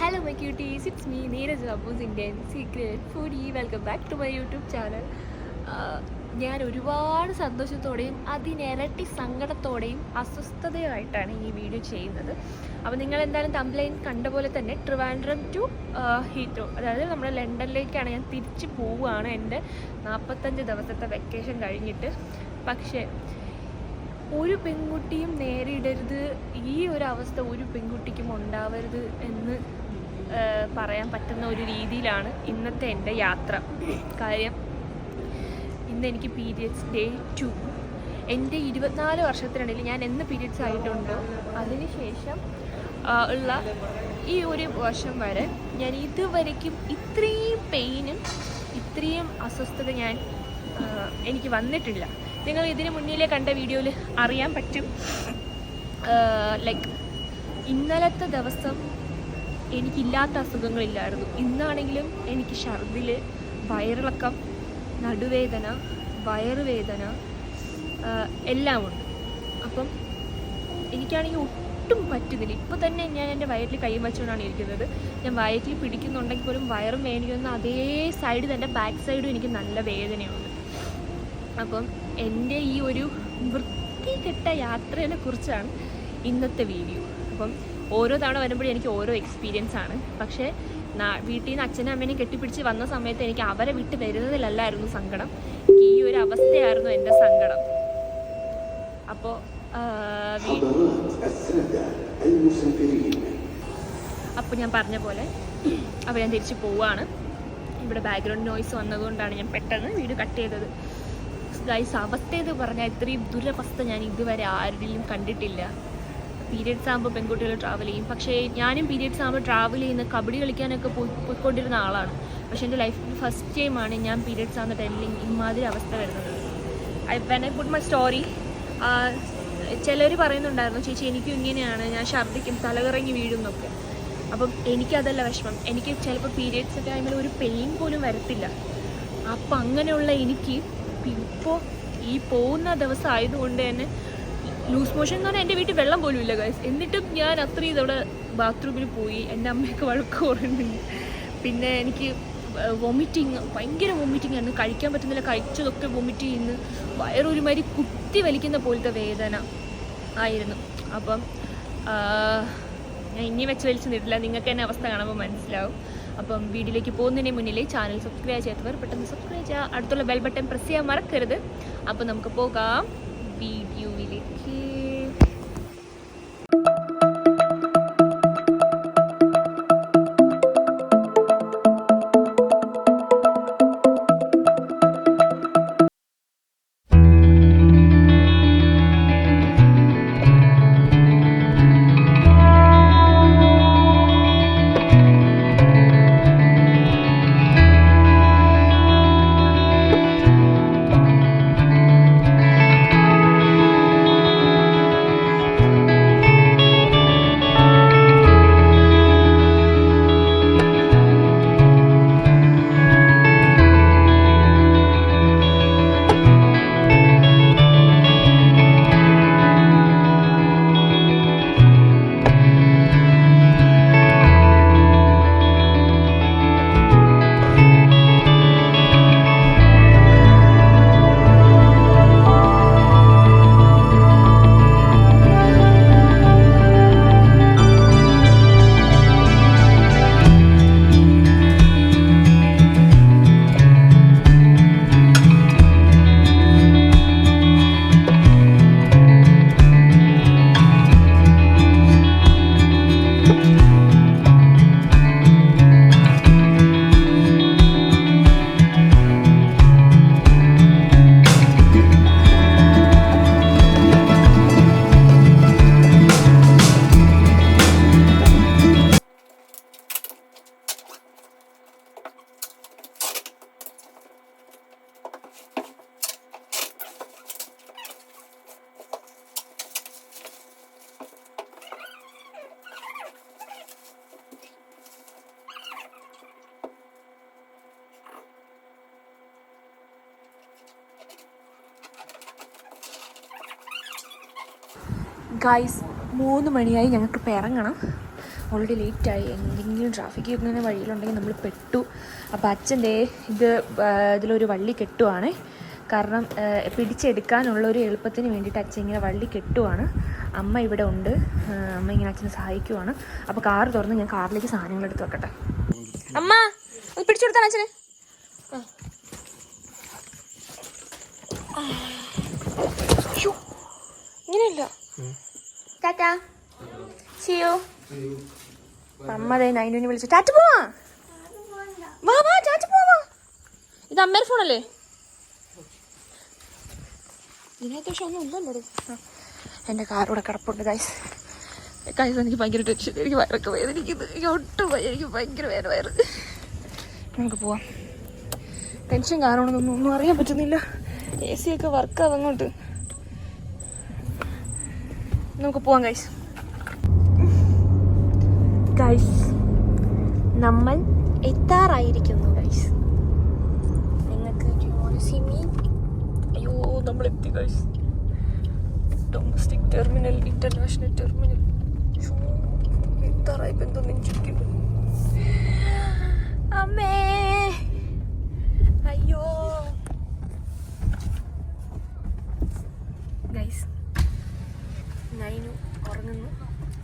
Hello my cuties, it's me Neeraj Babu's Indian Secret Foodie. Welcome back to my YouTube channel. ഞാൻ ഒരുപാട് സന്തോഷത്തോടെയും അതിനിരട്ടി സങ്കടത്തോടെയും അസ്വസ്ഥതയുമായിട്ടാണ് ഈ video ചെയ്യുന്നത്. അപ്പോൾ നിങ്ങൾ എന്തായാലും തംബ്ലൈൻ കണ്ട പോലെ തന്നെ ട്രിവാൻഡ്രം ടു ഹീത്രോ, അതായത് നമ്മുടെ ലണ്ടനിലേക്കാണ് ഞാൻ തിരിച്ചു പോവുകയാണ് എൻ്റെ 45 ദിവസത്തെ വെക്കേഷൻ കഴിഞ്ഞിട്ട്. പക്ഷേ ഒരു പെൺകുട്ടിയും നേരിടരുത്, ഈ ഒരു അവസ്ഥ ഒരു പെൺകുട്ടിക്കും ഉണ്ടാവരുത് എന്ന് പറയാൻ പറ്റുന്ന ഒരു രീതിയിലാണ് ഇന്നത്തെ എൻ്റെ യാത്ര. കാര്യം ഇന്ന് എനിക്ക് പീരിയഡ്സ് ഡേ 2. എൻ്റെ 24 വർഷത്തിനിടയിൽ ഞാൻ എന്ന് പീരിയഡ്സ് ആയിട്ടുണ്ടോ അതിനുശേഷം ഉള്ള ഈ ഒരു വർഷം വരെ ഞാൻ ഇതുവരയ്ക്കും ഇത്രയും പെയിനും ഇത്രയും അസ്വസ്ഥത എനിക്ക് വന്നിട്ടില്ല. നിങ്ങൾ ഇതിന് മുന്നിലേ കണ്ട വീഡിയോയിൽ അറിയാൻ പറ്റും. ലൈക്ക് ഇന്നലത്തെ ദിവസം എനിക്കില്ലാത്ത അസുഖങ്ങളില്ലായിരുന്നു. ഇന്നാണെങ്കിലും എനിക്ക് ഛർദിൽ, വയറിളക്കം, നടുവേദന, വയറുവേദന എല്ലാം ഉണ്ട്. അപ്പം എനിക്കാണെങ്കിൽ ഒട്ടും പറ്റുന്നില്ല. ഇപ്പോൾ തന്നെ ഞാൻ എൻ്റെ വയറ്റിൽ കൈ വച്ചുകൊണ്ടാണ് ഇരിക്കുന്നത്. ഞാൻ വയറ്റിൽ പിടിക്കുന്നുണ്ടെങ്കിൽ പോലും വയറും വേദനിക്കുന്ന അതേ സൈഡ് തന്നെ ബാക്ക് സൈഡും എനിക്ക് നല്ല വേദനയുണ്ട്. അപ്പം എൻ്റെ ഈ ഒരു വൃത്തികെട്ട യാത്രയെ കുറിച്ചാണ് ഇന്നത്തെ വീഡിയോ. അപ്പം ഓരോ തവണ വരുമ്പോഴും എനിക്ക് ഓരോ എക്സ്പീരിയൻസ് ആണ്. പക്ഷേ വീട്ടിൽ നിന്ന് അച്ഛനും അമ്മേനെയും കെട്ടിപ്പിടിച്ച് വന്ന സമയത്ത് എനിക്ക് അവരെ വിട്ട് വരുന്നതിലല്ലായിരുന്നു സങ്കടം, എനിക്ക് ഈ ഒരു അവസ്ഥയായിരുന്നു എൻ്റെ സങ്കടം. അപ്പോൾ ഞാൻ പറഞ്ഞ പോലെ അപ്പോൾ ഞാൻ തിരിച്ച് പോവുകയാണ്. ഇവിടെ ബാക്ക്ഗ്രൗണ്ട് നോയ്സ് വന്നതുകൊണ്ടാണ് ഞാൻ പെട്ടെന്ന് വീഡിയോ കട്ട് ചെയ്തത്. ഗൈസ്, അവസ്ഥയെന്ന് പറഞ്ഞാൽ ഇത്രയും ദുരവസ്ഥ ഞാൻ ഇതുവരെ ആരുടെയും കണ്ടിട്ടില്ല. പീരിയഡ്സ് ആകുമ്പോൾ പെൺകുട്ടികൾ ട്രാവൽ ചെയ്യും. പക്ഷേ ഞാനും പീരിയഡ്സ് ആകുമ്പോൾ ട്രാവൽ ചെയ്യുന്ന കബഡി കളിക്കാനൊക്കെ പോയിക്കൊണ്ടിരുന്ന ആളാണ്. പക്ഷേ എൻ്റെ ലൈഫിൽ ഫസ്റ്റ് ടൈമാണ് ഞാൻ പീരിയഡ്സ് ആകുന്ന ടൈമിൽ ഇമാതിരി അവസ്ഥ വരുന്നത്. When I put my story, ചിലർ പറയുന്നുണ്ടായിരുന്നു, ചേച്ചി എനിക്കും ഇങ്ങനെയാണ്, ഞാൻ ഛർദ്ദിക്കും, തലകറങ്ങി വീഴും എന്നൊക്കെ. അപ്പം എനിക്കതല്ല വിഷമം. എനിക്ക് ചിലപ്പോൾ പീരിയഡ്സ് ടൈമിൽ ഒരു പെയിൻ പോലും വരത്തില്ല. അപ്പം അങ്ങനെയുള്ള എനിക്ക് ഇപ്പോൾ ഈ പോകുന്ന ദിവസം ആയതുകൊണ്ട് തന്നെ ലൂസ് മോഷൻ എന്ന് പറഞ്ഞാൽ എൻ്റെ വീട്ടിൽ വെള്ളം പോലും ഇല്ല ഗൈസ്. എന്നിട്ടും ഞാൻ അത്രയും ഇതവിടെ ബാത്റൂമിൽ പോയി. എൻ്റെ അമ്മയൊക്കെ വഴക്ക് പറയുന്നുണ്ട്. പിന്നെ എനിക്ക് വൊമിറ്റിങ്, ഭയങ്കര വൊമിറ്റിംഗ് ആയിരുന്നു. കഴിക്കാൻ പറ്റുന്നില്ല, കഴിച്ചതൊക്കെ വൊമിറ്റ് ചെയ്യുന്നു. വയറൊരുമാതിരി കുത്തി വലിക്കുന്ന പോലത്തെ വേദന ആയിരുന്നു. അപ്പം ഞാൻ ഇനി വെച്ച് വലിച്ചു നിന്നിട്ടില്ല, നിങ്ങൾക്ക് തന്നെ അവസ്ഥ കാണുമ്പോൾ മനസ്സിലാവും. അപ്പം വീഡിയോയിലേക്ക് പോകുന്നതിന് മുന്നിൽ ചാനൽ സബ്സ്ക്രൈബ് ചെയ്യാത്തവർ പെട്ടെന്ന് സബ്സ്ക്രൈബ് ചെയ്യുക, അടുത്തുള്ള ബെൽ ബട്ടൺ പ്രസ് ചെയ്യാൻ മറക്കരുത്. അപ്പോൾ നമുക്ക് പോകാം വീഡിയോയിലേക്ക്. ഗൈസ് 3 മണിയായി, ഞങ്ങൾക്ക് ഇപ്പോൾ ഇറങ്ങണം. ഓൾറെഡി ലേറ്റായി. എന്തെങ്കിലും ട്രാഫിക് ഇങ്ങനെ വഴിയിലുണ്ടെങ്കിൽ നമ്മൾ പെട്ടു. അപ്പോൾ അച്ഛൻ്റെ ഇതിലൊരു വള്ളി കെട്ടുവാണ്. കാരണം പിടിച്ചെടുക്കാനുള്ളൊരു എളുപ്പത്തിന് വേണ്ടിയിട്ട് അച്ഛൻ ഇങ്ങനെ വള്ളി കെട്ടുവാണ്. അമ്മ ഇവിടെ ഉണ്ട്. അമ്മ ഇങ്ങനെ അച്ഛനെ സഹായിക്കുവാണ്. അപ്പോൾ കാറ് തുറന്ന് ഞാൻ കാറിലേക്ക് സാധനങ്ങൾ എടുത്ത് വെക്കട്ടെ. അമ്മ ഒന്ന് പിടിച്ചു കൊടുത്താണ് അച്ഛന്. ഇങ്ങനെയല്ല ടാറ്റാ ചെയ്യോ. അമ്മ ദേ നൈനുവിനെ വിളിച്ചു ടാറ്റ പോവാ. വാ വാ ടാറ്റ പോവാ. ഇത് അമ്മേടെ ഫോണല്ലേ? ഇതിനകത്ത് പക്ഷെ ഒന്നും ഇല്ലല്ലോ. എൻ്റെ കാറൂടെ കിടപ്പുണ്ട് ഗൈസ്. എനിക്ക് ഭയങ്കര ടെൻഷൻ. എനിക്ക് വയറൊക്കെ വേദനിക്കുന്നു. എനിക്ക് ഒട്ടും എനിക്ക് ഭയങ്കര വയറ്. നമുക്ക് പോവാം. ടെൻഷൻ കാരണമൊന്നും അറിയാൻ പറ്റുന്നില്ല. AC ഒക്കെ വർക്കാവും അങ്ങോട്ട്. നമുക്ക് പോവാം ഗൈസ്. നമ്മൾ എത്താറായിരിക്കുന്നു ഗൈസ്. നിങ്ങൾക്ക് അയ്യോ നമ്മളെത്തി guys. Domestic terminal, international terminal. എത്താറായി എന്തോ നെഞ്ചിരിക്കുന്നു. അമ്മേ അയ്യോ ഗൈസ്. നൈനു ഉറങ്ങുന്നു,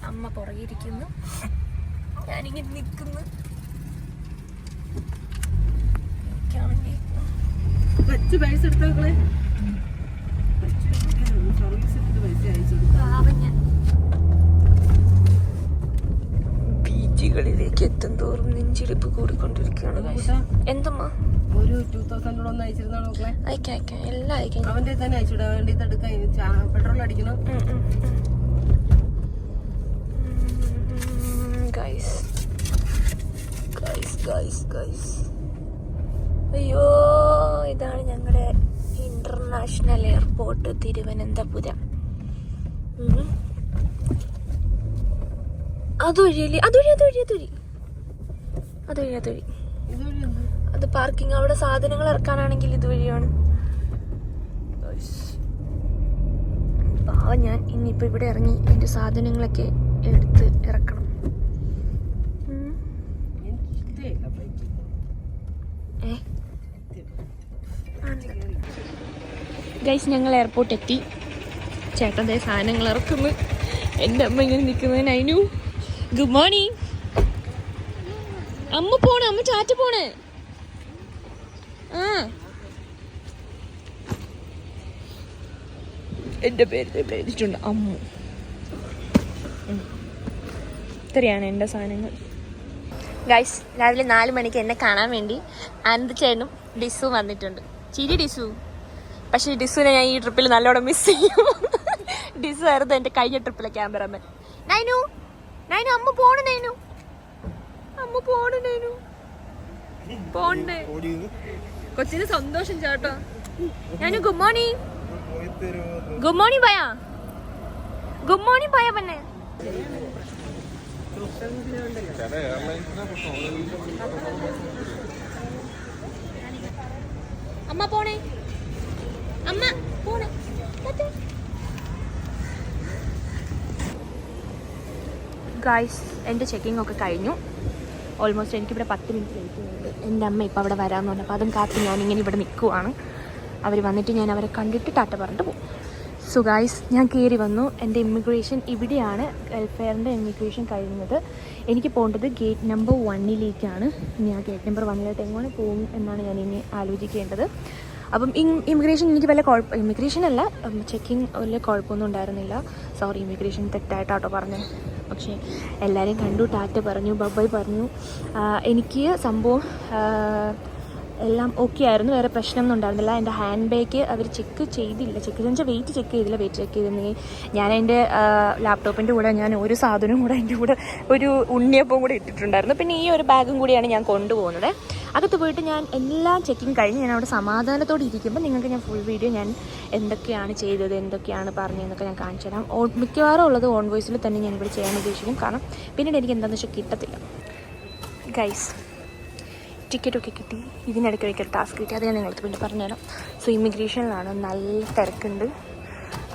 അമ്മ പുറകിരിക്കുന്നു, ഞാനിങ്ങനെ നിൽക്കുന്നു. പൈസ എടുത്തോളെ. ബീച്ചുകളിലേക്ക് എത്തും തോറും നെഞ്ചിടിപ്പ് കൂടിക്കൊണ്ടിരിക്കുകയാണ്. എന്തമ്മ ഒരു 2000 ഒന്ന് അയച്ചിരുന്നാണ് മക്കളെ. അയക്കാം എല്ലാം അയക്കാം. അവന്റെ തന്നെ അയച്ചുവിടാൻ വേണ്ടി എടുക്കാൻ പെട്രോൾ അടിക്കണം. ഗൈസ് അയ്യോ ഇതാണ് ഞങ്ങളുടെ ഇന്റർനാഷണൽ എയർപോർട്ട് തിരുവനന്തപുരം. അതുവഴി അത് പാർക്കിംഗ്. അവിടെ സാധനങ്ങൾ ഇറക്കാനാണെങ്കിൽ ഇതുവഴിയാണ്. പാവം ഞാൻ ഇനിയിപ്പോൾ ഇവിടെ ഇറങ്ങി എൻ്റെ സാധനങ്ങളൊക്കെ എടുത്ത് ഇറക്കണം. ഗൈസ് ഞങ്ങൾ എയർപോർട്ട് എത്തി. ചേട്ടൻ്റെ സാധനങ്ങൾ ഇറക്കുന്നു. എൻ്റെ അമ്മ ഇങ്ങനെ നിൽക്കുന്നത്. Nainu good morning. അമ്മ പോണേ, അമ്മ ചാറ്റ പോണേ. എൻ്റെ പേര് എഴുതിയിട്ടുണ്ട് അമ്മു. ഇത്രയാണ് എൻ്റെ സാധനങ്ങൾ. ഗൈസ് രാവിലെ 4 മണിക്ക് എന്നെ കാണാൻ വേണ്ടി ആനന്ദച്ചേട്ടനും ഡിസു വന്നിട്ടുണ്ട്. ചിരി ഡിസു. പക്ഷേ ഡിസുവിനെ ഞാൻ ഈ ട്രിപ്പിൽ നല്ലോണം മിസ് ചെയ്യും. ഡിസു ആയിരുന്നു എൻ്റെ കഴിഞ്ഞ ട്രിപ്പിലെ ക്യാമറമാൻ. നൈനു അമ്മ പോണു. അമ്മ പോണു. പോണ്ടേ കൊച്ചിന് സന്തോഷം ചേട്ടാ. ഞാനു ഗുഡ് മോർണിംഗ് ഭയ പന്നെ. അമ്മ പോണേ. ഗായ്സ് എൻ്റെ ചെക്കിംഗ് ഒക്കെ കഴിഞ്ഞു. ഓൾമോസ്റ്റ് എനിക്കിവിടെ 10 മിനിറ്റ് കഴിക്കുന്നുണ്ട്. എൻ്റെ അമ്മ ഇപ്പോൾ അവിടെ വരാമെന്ന് പറഞ്ഞു. അപ്പോൾ അതും കാത്ത് ഞാനിങ്ങനെ ഇവിടെ നിൽക്കുവാണ്. അവർ വന്നിട്ട് ഞാൻ അവരെ കണ്ടിട്ട് ടാറ്റ പറഞ്ഞിട്ട് പോകും. സോ ഗായ്സ് ഞാൻ കയറി വന്നു. എൻ്റെ ഇമിഗ്രേഷൻ ഇവിടെയാണ്. വെൽഫെയറിൻ്റെ ഇമിഗ്രേഷൻ കഴിയുന്നത്. എനിക്ക് പോകേണ്ടത് ഗേറ്റ് നമ്പർ 1 ഇനി ആ ഗേറ്റ് നമ്പർ 1 എങ്ങനെ പോകും എന്നാണ് ഞാൻ ഇനി ആലോചിക്കേണ്ടത്. അപ്പം ഇമിഗ്രേഷൻ എനിക്ക് ഇമിഗ്രേഷൻ അല്ല, ചെക്കിങ് വലിയ കുഴപ്പമൊന്നും ഉണ്ടായിരുന്നില്ല. സോറി, ഇമിഗ്രേഷൻ തെറ്റായിട്ടാട്ടോ പറഞ്ഞത്. പക്ഷേ എല്ലാവരെയും കണ്ടു, ടാറ്റ പറഞ്ഞു, ബൈ പറഞ്ഞു. എനിക്ക് സംഭവം എല്ലാം ഓക്കെ ആയിരുന്നു. വേറെ പ്രശ്നമൊന്നും ഉണ്ടായിരുന്നില്ല. എൻ്റെ ഹാൻഡ് ബാഗ് അവർ ചെക്ക് ചെയ്തില്ല. വെയിറ്റ് ചെക്ക് ചെയ്തിരുന്നെങ്കിൽ ഞാൻ എൻ്റെ ലാപ്ടോപ്പിൻ്റെ കൂടെ ഞാൻ ഒരു സാധനവും കൂടെ എൻ്റെ കൂടെ ഒരു ഉണ്ണിയപ്പവും കൂടെ ഇട്ടിട്ടുണ്ടായിരുന്നു. പിന്നെ ഈ ഒരു ബാഗും കൂടിയാണ് ഞാൻ കൊണ്ടുപോകുന്നത്. അകത്ത് പോയിട്ട് ഞാൻ എല്ലാം ചെക്കിങ് കഴിഞ്ഞ് ഞാൻ അവിടെ സമാധാനത്തോടെ ഇരിക്കുമ്പോൾ നിങ്ങൾക്ക് ഞാൻ ഫുൾ വീഡിയോ ഞാൻ എന്തൊക്കെയാണ് ചെയ്തത്, എന്തൊക്കെയാണ് പറഞ്ഞതെന്നൊക്കെ ഞാൻ കാണിച്ചു തരാം. മിക്കവാറും ഉള്ളത് ഓൺ വോയിസിൽ തന്നെ ഞാൻ ഇവിടെ ചെയ്യാൻ ഉദ്ദേശിക്കും. കാരണം പിന്നീട് എനിക്ക് എന്താണെന്ന് വെച്ചാൽ കിട്ടത്തില്ല. ഗൈസ് ടിക്കറ്റൊക്കെ കിട്ടി. ഇതിനിടയ്ക്ക് ടാസ്ക് കിട്ടി. അത് ഞാൻ നിങ്ങൾക്ക് പിന്നെ പറഞ്ഞുതരാം. സോ ഇമിഗ്രേഷനിലാണ് നല്ല തിരക്കുണ്ട്.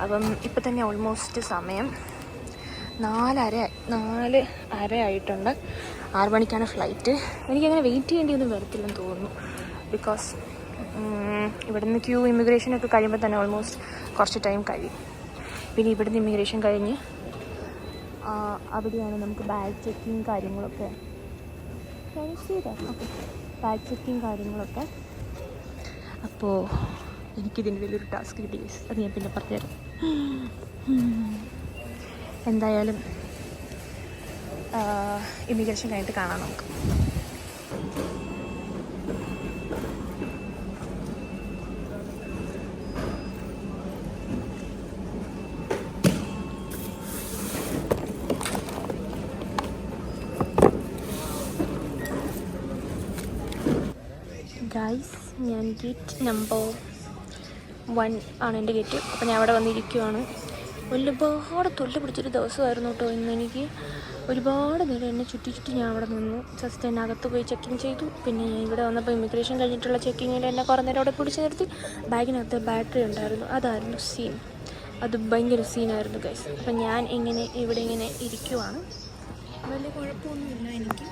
അപ്പം ഇപ്പം തന്നെ ഓൾമോസ്റ്റ് സമയം 4:30 ആയിട്ടുണ്ട്. 6 മണിക്കാണ് ഫ്ലൈറ്റ്. എനിക്കങ്ങനെ വെയിറ്റ് ചെയ്യേണ്ടിയൊന്നും വരത്തില്ലെന്ന് തോന്നുന്നു. ബിക്കോസ് ഇവിടുന്ന് ഇമിഗ്രേഷനൊക്കെ കഴിയുമ്പോൾ തന്നെ ഓൾമോസ്റ്റ് കുറച്ച് ടൈം കഴിയും. പിന്നെ ഇവിടുന്ന് ഇമിഗ്രേഷൻ കഴിഞ്ഞ് അവിടെയാണ് നമുക്ക് ബാഗ് ചെക്കിങ് കാര്യങ്ങളൊക്കെ. ബാഗ് ചെക്കിങ് കാര്യങ്ങളൊക്കെ. അപ്പോൾ എനിക്കിതിൻ്റെ വലിയൊരു ടാസ്ക് കിട്ടി. അത് ഞാൻ പിന്നെ പറഞ്ഞുതരാം. എന്തായാലും ഇമിഗ്രേഷൻ കഴിഞ്ഞിട്ട് കാണാം നമുക്ക്. ഗൈസ്, ഞാൻ ഗേറ്റ് നമ്പർ 1 ആണ് എൻ്റെ ഗേറ്റ്. അപ്പോൾ ഞാൻ അവിടെ വന്നിരിക്കുവാണ്. ഒരുപാട് തൊല്ല് പിടിച്ചൊരു ദിവസമായിരുന്നു കേട്ടോ ഇന്ന്. എനിക്ക് ഒരുപാട് നേരം എന്നെ ചുറ്റി ഞാൻ അവിടെ നിന്നു. ജസ്റ്റ് എന്നെ അകത്ത് പോയി ചെക്കിങ് ചെയ്തു. പിന്നെ ഞാൻ ഇവിടെ വന്നപ്പോൾ ഇമിഗ്രേഷൻ കഴിഞ്ഞിട്ടുള്ള ചെക്കിങ്ങിൽ എന്നെ കുറേ നേരം അവിടെ പിടിച്ച് നിർത്തി. ബാഗിനകത്ത് ബാറ്ററി ഉണ്ടായിരുന്നു. അതായിരുന്നു സീൻ. അത് ഭയങ്കര സീനായിരുന്നു ഗൈസ്. അപ്പം ഞാൻ ഇവിടെ ഇങ്ങനെ ഇരിക്കുവാണ്. വലിയ കുഴപ്പമൊന്നുമില്ല എനിക്ക്.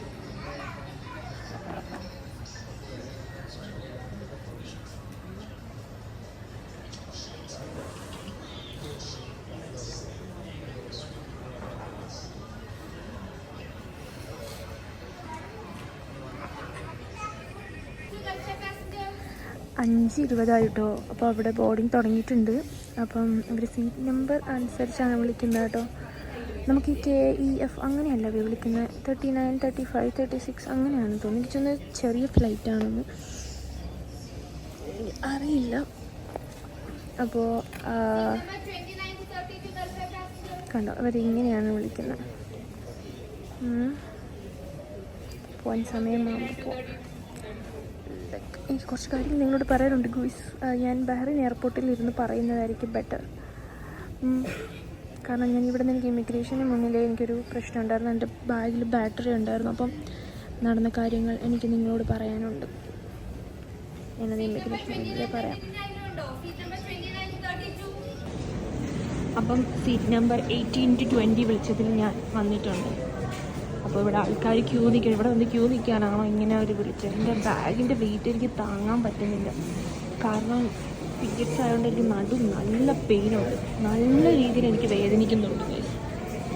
5:20 കേട്ടോ. അപ്പോൾ അവിടെ ബോർഡിങ് തുടങ്ങിയിട്ടുണ്ട്. അപ്പം ഇവർ സീറ്റ് നമ്പർ അനുസരിച്ചാണ് വിളിക്കുന്നത് കേട്ടോ. നമുക്ക് ഈ KEF അങ്ങനെയല്ല വിളിക്കുന്നത്. 39, 35, 36 അങ്ങനെയാണ് തോന്നുന്നു. എനിക്ക് തോന്നുന്നത് ചെറിയ ഫ്ലൈറ്റാണെന്ന് അറിയില്ല. അപ്പോൾ കണ്ടോ, അവരിങ്ങനെയാണ് വിളിക്കുന്നത്. പോകാൻ സമയമാകുമ്പോൾ എനിക്ക് കുറച്ച് കാര്യങ്ങൾ നിങ്ങളോട് പറയാനുണ്ട് ഗൂയ്സ്. ഞാൻ ബഹ്റൈൻ എയർപോർട്ടിൽ ഇരുന്ന് പറയുന്നതായിരിക്കും ബെറ്റർ. കാരണം ഞാൻ ഇവിടെ നിന്ന് എനിക്ക് ഇമിഗ്രേഷന് മുന്നിലേ എനിക്കൊരു പ്രശ്നം ഉണ്ടായിരുന്നു. എൻ്റെ ബാഗിൽ ബാറ്ററി ഉണ്ടായിരുന്നു. അപ്പം നടന്ന കാര്യങ്ങൾ എനിക്ക് നിങ്ങളോട് പറയാനുണ്ട്. ഞാനത് ഇമിഗ്രേഷൻ മുന്നിലേ പറയാം. അപ്പം സീറ്റ് നമ്പർ 18-20 വിളിച്ചതിൽ ഞാൻ വന്നിട്ടുണ്ട്. അപ്പോൾ ഇവിടെ ആൾക്കാർ ക്യൂ നിൽക്കണം. ഇവിടെ വന്ന് ക്യൂ നിൽക്കാനാണോ ഇങ്ങനെ അവർ വിളിച്ചത്? എൻ്റെ ബാഗിൻ്റെ വെയിറ്റ് എനിക്ക് താങ്ങാൻ പറ്റുന്നില്ല. കാരണം ടിക്കറ്റ്സ് ആയതുകൊണ്ട് എനിക്ക് നല്ല പെയിനുണ്ട്. നല്ല രീതിയിൽ എനിക്ക് വേദനിക്കുന്നുണ്ട്.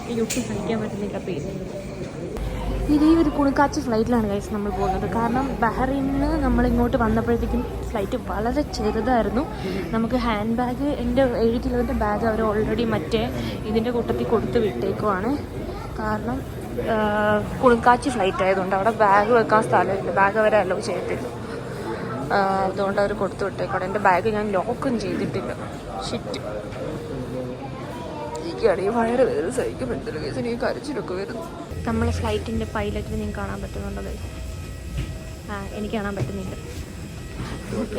എനിക്ക് ഒട്ടും സഹിക്കാൻ പറ്റുന്നില്ല പെയിൻ. ഇതേ ഒരു കുണുക്കാച്ചി ഫ്ലൈറ്റിലാണ് ഗൈസ് നമ്മൾ പോകുന്നത്. കാരണം ബഹ്റൈനിൽ നിന്ന് നമ്മളിങ്ങോട്ട് വന്നപ്പോഴത്തേക്കും ഫ്ലൈറ്റ് വളരെ ചെറുതായിരുന്നു. നമുക്ക് ഹാൻഡ് ബാഗ്, എൻ്റെ 7 കിലോൻ്റെ ബാഗ് അവർ ഓൾറെഡി മറ്റേ ഇതിൻ്റെ കൂട്ടത്തിൽ കൊടുത്ത് വിട്ടേക്കുവാണ്. കാരണം കുണുക്കാച്ചി ഫ്ലൈറ്റ് ആയതുകൊണ്ട് അവിടെ ബാഗ് വെക്കാൻ സ്ഥലമില്ല. ബാഗ് അവരെ അലോ ചെയ്തിട്ടില്ല. അതുകൊണ്ട് അവർ കൊടുത്തു വിട്ടേക്കോട്ടെ. എൻ്റെ ബാഗ് ഞാൻ ലോക്കും ചെയ്തിട്ടില്ല. ഷിറ്റ്. എനിക്കാണെങ്കിൽ വയറ് വേദന സഹിക്കാൻ പറ്റില്ല കേസ്. എനിക്ക് കരച്ചിലൊക്കെ വരുന്നു. നമ്മളെ ഫ്ലൈറ്റിൻ്റെ പൈലറ്റിന് നിങ്ങൾക്ക് കാണാൻ പറ്റുന്നുണ്ടോ? എനിക്ക് കാണാൻ പറ്റുന്നില്ല.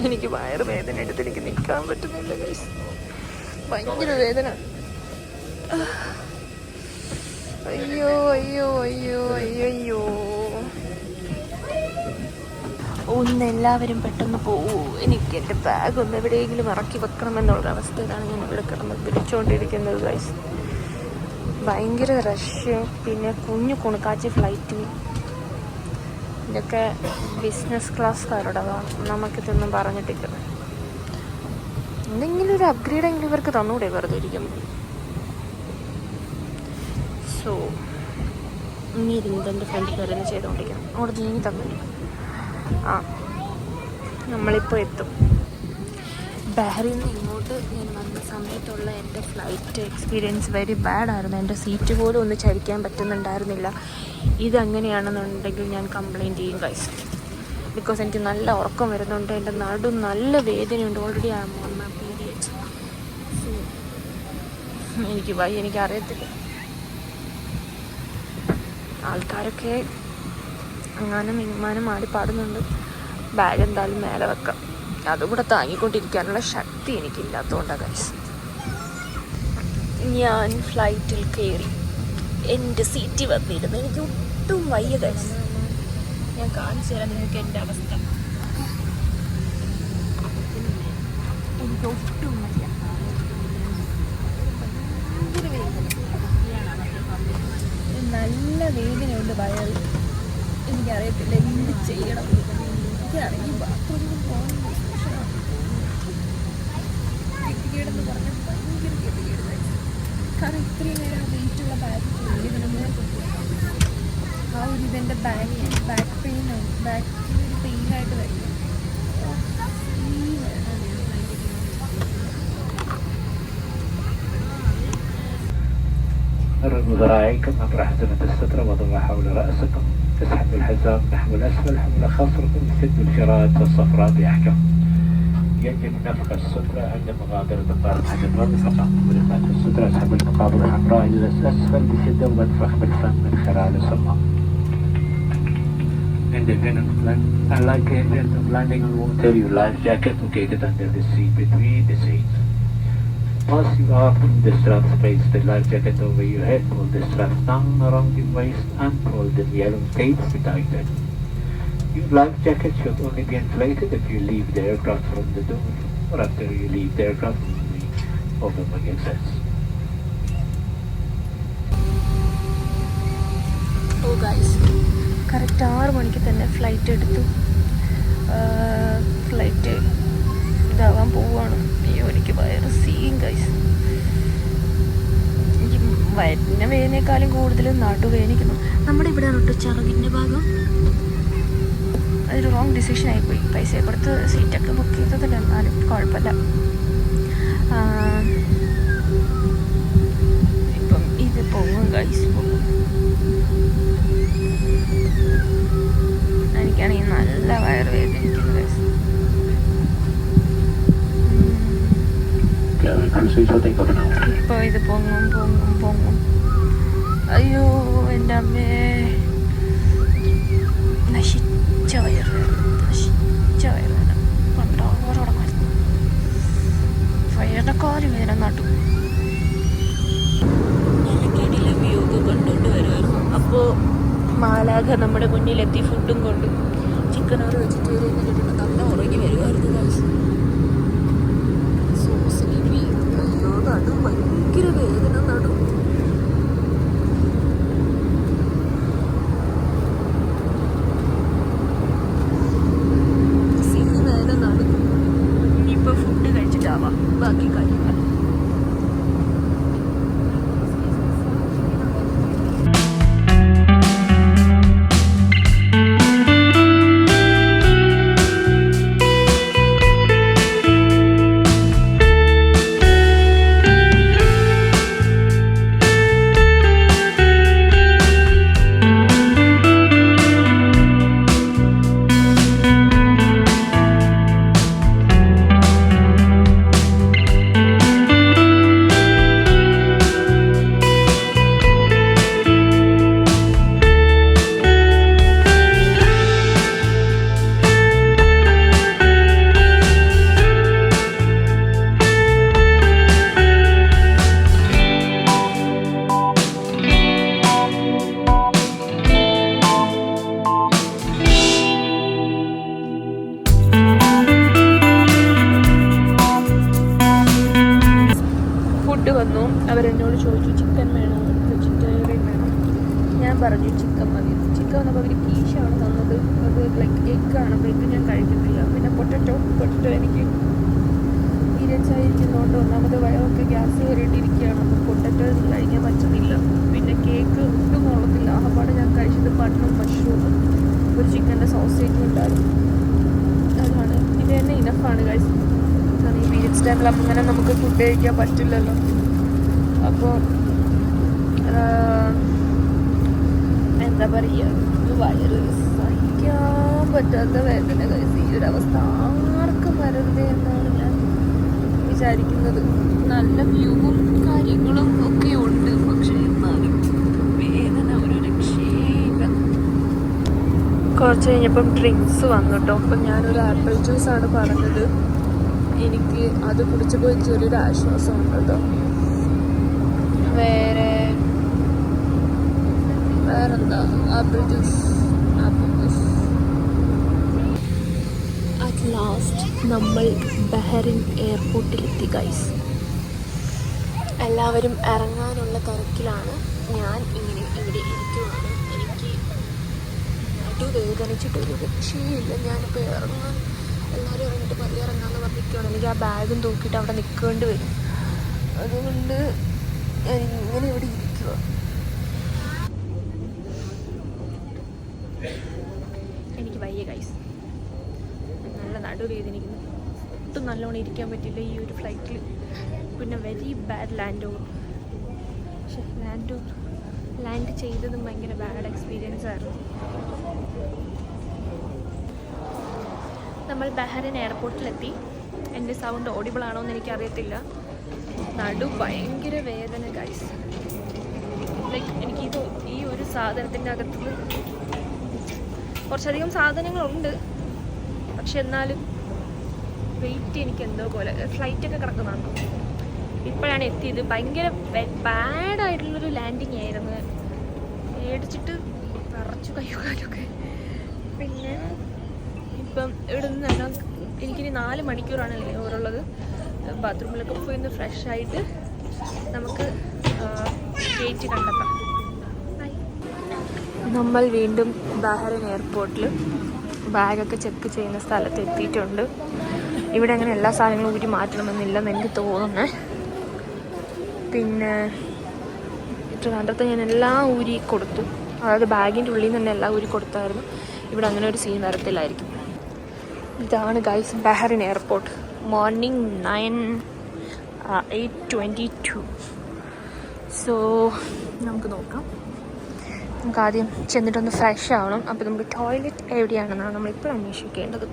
എനിക്ക് വയറ് വേദന എടുത്ത് എനിക്ക് നിൽക്കാൻ പറ്റുന്നില്ല കേസ്. ഭയങ്കര വേദന. അയ്യോ അയ്യോ അയ്യോ അയ്യോ അയ്യോ. ഒന്ന് എല്ലാവരും പെട്ടെന്ന് പോവൂ. എനിക്ക് എൻ്റെ ബാഗ് ഒന്ന് എവിടെയെങ്കിലും ഇറക്കി വെക്കണമെന്നുള്ളൊരവസ്ഥയിലാണ് ഞാൻ ഇവിടെ കിടന്ന് പിടിച്ചുകൊണ്ടിരിക്കുന്നത് ഗൈസ്. ഭയങ്കര റഷ്. പിന്നെ കുണുക്കാച്ചി ഫ്ലൈറ്റ്. ഇതൊക്കെ ബിസിനസ് ക്ലാസ്സുകാരുടേതാണ്. നമുക്കിതൊന്നും പറഞ്ഞിട്ടില്ല. എന്തെങ്കിലും ഒരു അപ്ഗ്രേഡെങ്കിലും ഇവർക്ക് തന്നൂടെ വെറുതെ ഇരിക്കുമ്പോൾ. സോ ഇനി ഇതിൻ്റെ ഫ്രണ്ടിൽ കയറുന്ന ചെയ്തുകൊണ്ടിരിക്കണം. അവിടെ നീങ്ങി തന്നില്ല. നമ്മളിപ്പോൾ എത്തും. ബഹ്റൈനിൽ നിന്ന് ഇങ്ങോട്ട് ഞാൻ വന്ന സമയത്തുള്ള എൻ്റെ ഫ്ലൈറ്റ് എക്സ്പീരിയൻസ് വെരി ബാഡായിരുന്നു. എൻ്റെ സീറ്റ് പോലും ഒന്ന് ചരിക്കാൻ പറ്റുന്നുണ്ടായിരുന്നില്ല. ഇതങ്ങനെയാണെന്നുണ്ടെങ്കിൽ ഞാൻ കംപ്ലയിൻറ്റ് ചെയ്യും ഗൈസ്. ബിക്കോസ് എനിക്ക് നല്ല ഉറക്കം വരുന്നുണ്ട്. എൻ്റെ നടു നല്ല വേദനയുണ്ട്. Already I am on my periods. എനിക്കറിയത്തില്ല. ആൾക്കാരൊക്കെ വിമാനം ആടി പാടുന്നുണ്ട്. ബാഗ് എന്തായാലും മേലെ വെക്കാം. അതുകൂടെ താങ്ങിക്കൊണ്ടിരിക്കാനുള്ള ശക്തി എനിക്കില്ലാത്തതുകൊണ്ടാണ് ഗൈസ്. ഞാൻ ഫ്ലൈറ്റിൽ കയറി. എൻ്റെ സീറ്റ് വന്നിരുന്നു. എനിക്ക് ഒട്ടും വയ്യ ഗൈസ്. ഞാൻ കാണിച്ചു തരാം നിങ്ങൾക്ക് എൻ്റെ അവസ്ഥ. എനിക്ക് ഒട്ടും വയ്യ. ഭയങ്കര വേദന. നല്ല വേദനയുണ്ട് വയറ്. എനിക്കറിയത്തില്ല എന്ത് ചെയ്യണം. എനിക്കാണെങ്കിൽ ബാത്റൂമിൽ പോകണം. ഗതികേടെന്ന് പറഞ്ഞാൽ ഭയങ്കര ഗതികേട്. കാരണം ഇത്രയും നേരം വെയിറ്റുള്ള ബാഗ് ആ ഒരു ഇതെൻ്റെ ബാക്ക് പെയിനാണ്. ബാക്കിന് ഒരു പെയിനായിട്ട് വരും. قربوا ذراعيكم أطرح زنة السترة وضعوا حول رأسكم. اسحبوا الحزام نحو الأسفل حول خصركم. شدوا الشرايط الصفراء بأحكام. يجب نفخ السترة عند مغادرة الطرف حتى تنفخ ودخلت السترة. اسحبوا المقابض الحمراء إلى الأسفل بشدة وانفخ بالفم من خلال الصمام. In the event of unlike the event of landing on water, your life jacket located under the seat between the seats. Once you are in the straps, place the life jacket over your head. Pull the straps down around your waist and pull the yellow tapes tighten. Your life jacket should only be inflated if you leave the aircraft from the door or after you leave the aircraft from the overwing exits. Oh guys, correct 6 മണിക്ക് തന്നെ flight എടുത്തു. Flight ഇതാവാൻ പോവുകയാണ്. അയ്യോ എനിക്ക് വയറ് scene guys. എനിക്ക് വയറിന വേദനയെക്കാളും കൂടുതൽ നടുവേദനിക്കുന്നു. നമ്മുടെ ഇവിടെ തൊട്ട് ചിറകിൻ്റെ ഭാഗം അതൊരു റോങ് ഡിസിഷൻ ആയിപ്പോയി. പൈസ കൊടുത്ത് സീറ്റൊക്കെ ബുക്ക് ചെയ്തതല്ല, എന്നാലും കുഴപ്പമില്ല. ഇപ്പം ഇത് പോകും ഗൈസ്, പോകും. എനിക്കാണെങ്കിൽ നല്ല വയറ് വേദനിക്കുന്നു ഗൈസ്. ഇപ്പോൾ ഇത് പൊങ്ങും. അയ്യോ എൻ്റെ അമ്മേ, നശിച്ച വയറുവേദന പണ്ടോറോടമായിരുന്നു. വയറിനെക്കാലും വേദന നട്ടു. നിലക്കടിയിലെ വ്യൂ ഒക്കെ കണ്ടുകൊണ്ട് വരുമായിരുന്നു. അപ്പോൾ മാലാഖ നമ്മുടെ മുന്നിലെത്തി ഫുഡും കൊണ്ട്. ചിക്കനോട് വെജിറ്റേറിയൻ കിട്ടുന്ന നല്ല ഉറങ്ങി വരുമായിരുന്നു. നടു ഭയങ്കര വേദന. നടു വേദന നടു. ഇനിയിപ്പോൾ ഫുഡ് കഴിച്ചിട്ടാവാം ബാക്കി കാര്യങ്ങൾ. വന്നു. അവരെന്നോട് ചോദിച്ചു ചിക്കൻ വേണോ വെജിറ്റേറിയൻ വേണോ. ഞാൻ പറഞ്ഞു ചിക്കൻ മതി. ചിക്കൻ വന്നപ്പോൾ അവർ കീശാണ് തന്നത്. അത് ലൈക്ക് എഗ്ഗാണ്. അപ്പോൾ എഗ്ഗ് ഞാൻ കഴിക്കുന്നില്ല. പിന്നെ പൊട്ടറ്റോ എനിക്ക് പീരിയഡ്സ് ആയിരിക്കുന്നതുകൊണ്ട് ഒന്നാമത് വയറൊക്കെ ഗ്യാസ് കയറിയിട്ടിരിക്കുകയാണ്. അപ്പോൾ പൊട്ടറ്റോ കഴിക്കാൻ പറ്റുന്നില്ല. പിന്നെ കേക്ക് ഒട്ടും കൊള്ളത്തില്ല. ആകപ്പാടെ ഞാൻ കഴിച്ചത് ബട്ടറും മഷ്റൂമും ഒരു ചിക്കൻ്റെ സോസേജും ഉണ്ടായിരുന്നു. അതാണ് ഇത് തന്നെ ഇനഫാണ് കഴിച്ചത്. ഈ പീരിയഡ്സ് ടൈമിൽ അപ്പം അങ്ങനെ നമുക്ക് ഫുഡ് കഴിക്കാൻ പറ്റില്ലല്ലോ. അപ്പോൾ എന്താ പറയുക, വയറ് സഹിക്കാൻ പറ്റാത്ത വേദന കഴിച്ച് ഈ ഒരു അവസ്ഥ ആർക്കും വരരുതേ എന്നാണ് ഞാൻ വിചാരിക്കുന്നത്. നല്ല വ്യൂവും കാര്യങ്ങളും ഒക്കെ ഉണ്ട്, പക്ഷേ എന്നാലും വേദന ഒരു രക്ഷയില്ല. കുറച്ച് കഴിഞ്ഞപ്പം ഡ്രിങ്ക്സ് വന്നു കേട്ടോ. അപ്പം ഞാനൊരു ആപ്പിൾ ജ്യൂസാണ് പറഞ്ഞത്. എനിക്ക് അത് കുടിച്ചപ്പോൾ ചെറിയൊരു ആശ്വാസമുണ്ട് കേട്ടോ. വേറെന്താ, ആപ്പിൾ ജ്യൂസ്. അറ്റ് ലാസ്റ്റ് നമ്മൾ ബഹ്റിൻ എയർപോർട്ടിലെത്തി ഗൈസ്. എല്ലാവരും ഇറങ്ങാനുള്ള തിരക്കിലാണ്. ഞാൻ ഇങ്ങനെ ഇവിടെ ഇരിക്കുവാണ്. എനിക്ക് വേദനിച്ചിട്ടൊരു രക്ഷയില്ല. ഞാനിപ്പോൾ ഇറങ്ങാൻ എല്ലാവരും ഇറങ്ങിയിട്ട് പതി ഇറങ്ങാമെന്ന് പറഞ്ഞിരിക്കുകയാണ്. എനിക്ക് ആ ബാഗും തൂക്കിയിട്ട് അവിടെ നിൽക്കേണ്ടി വരും. അതുകൊണ്ട് ഞാൻ ഇങ്ങനെ ഇവിടെ ഇരിക്കുക. എനിക്ക് വയ്യ ഗൈസ്, നല്ല നടുവേദനിക്കുന്നു. ഒട്ടും നല്ലോണം ഇരിക്കാൻ പറ്റില്ല ഈ ഒരു ഫ്ലൈറ്റിൽ. പിന്നെ വെരി ബാഡ് ലാൻഡ് ഓവർ. പക്ഷെ ലാൻഡ് ചെയ്തതും ഭയങ്കര ബാഡ് എക്സ്പീരിയൻസ് ആയിരുന്നു. നമ്മൾ ബഹ്റൈൻ എയർപോർട്ടിലെത്തി. എൻ്റെ സൗണ്ട് ഓഡിബിൾ ആണോ എന്ന് എനിക്കറിയത്തില്ല. നടു ഭയങ്കര വേദന ഗൈസ്. ലൈക്ക് എനിക്കിത് ഈ ഒരു സാധനത്തിൻ്റെ അകത്ത് കുറച്ചധികം സാധനങ്ങളുണ്ട്, പക്ഷെ എന്നാലും വെയിറ്റ് എനിക്ക് എന്തോ പോലെ. ഫ്ലൈറ്റൊക്കെ കിടക്കുന്നതാണ്. ഇപ്പോഴാണ് എത്തിയത്. ഭയങ്കര ബാഡായിട്ടുള്ളൊരു ലാൻഡിങ് ആയിരുന്നു. മേടിച്ചിട്ട് വിറച്ചു കയ്യുകാലൊക്കെ. പിന്നെ ഇപ്പം ഇവിടെ നിന്ന് തന്നെ എനിക്കിനി 4 മണിക്കൂറാണ് ഓരുള്ളത്. ബാത്റൂമിലൊക്കെ പോയി ഒന്ന് ഫ്രഷ് ആയിട്ട് നമുക്ക് ഗേറ്റ് കണ്ടെത്താം. നമ്മൾ വീണ്ടും ബഹ്റൈൻ എയർപോർട്ടിൽ ബാഗൊക്കെ ചെക്ക് ചെയ്യുന്ന സ്ഥലത്ത് എത്തിയിട്ടുണ്ട്. ഇവിടെ അങ്ങനെ എല്ലാ സാധനങ്ങളും ഊരി മാറ്റണമെന്നില്ലെന്ന് എനിക്ക് തോന്നുന്നത്. പിന്നെ ട്രിവാൻഡ്രത്ത് ഞാൻ എല്ലാം ഊരി കൊടുത്തു. അതായത് ബാഗിൻ്റെ ഉള്ളിൽ നിന്ന് തന്നെ എല്ലാം ഊരി കൊടുത്തായിരുന്നു. ഇവിടെ അങ്ങനെ ഒരു സീൻ വരത്തില്ലായിരിക്കും. ഇതാണ് guys Bahrain airport. Morning 8:22. So നമുക്ക് നോക്കാം. നമുക്ക് ആദ്യം ചെന്നിട്ടൊന്ന് ഫ്രഷ് ആവണം. അപ്പോൾ നമുക്ക് ടോയ്ലറ്റ് എവിടെയാണെന്നാണ് നമ്മളിപ്പോൾ അന്വേഷിക്കേണ്ടത്.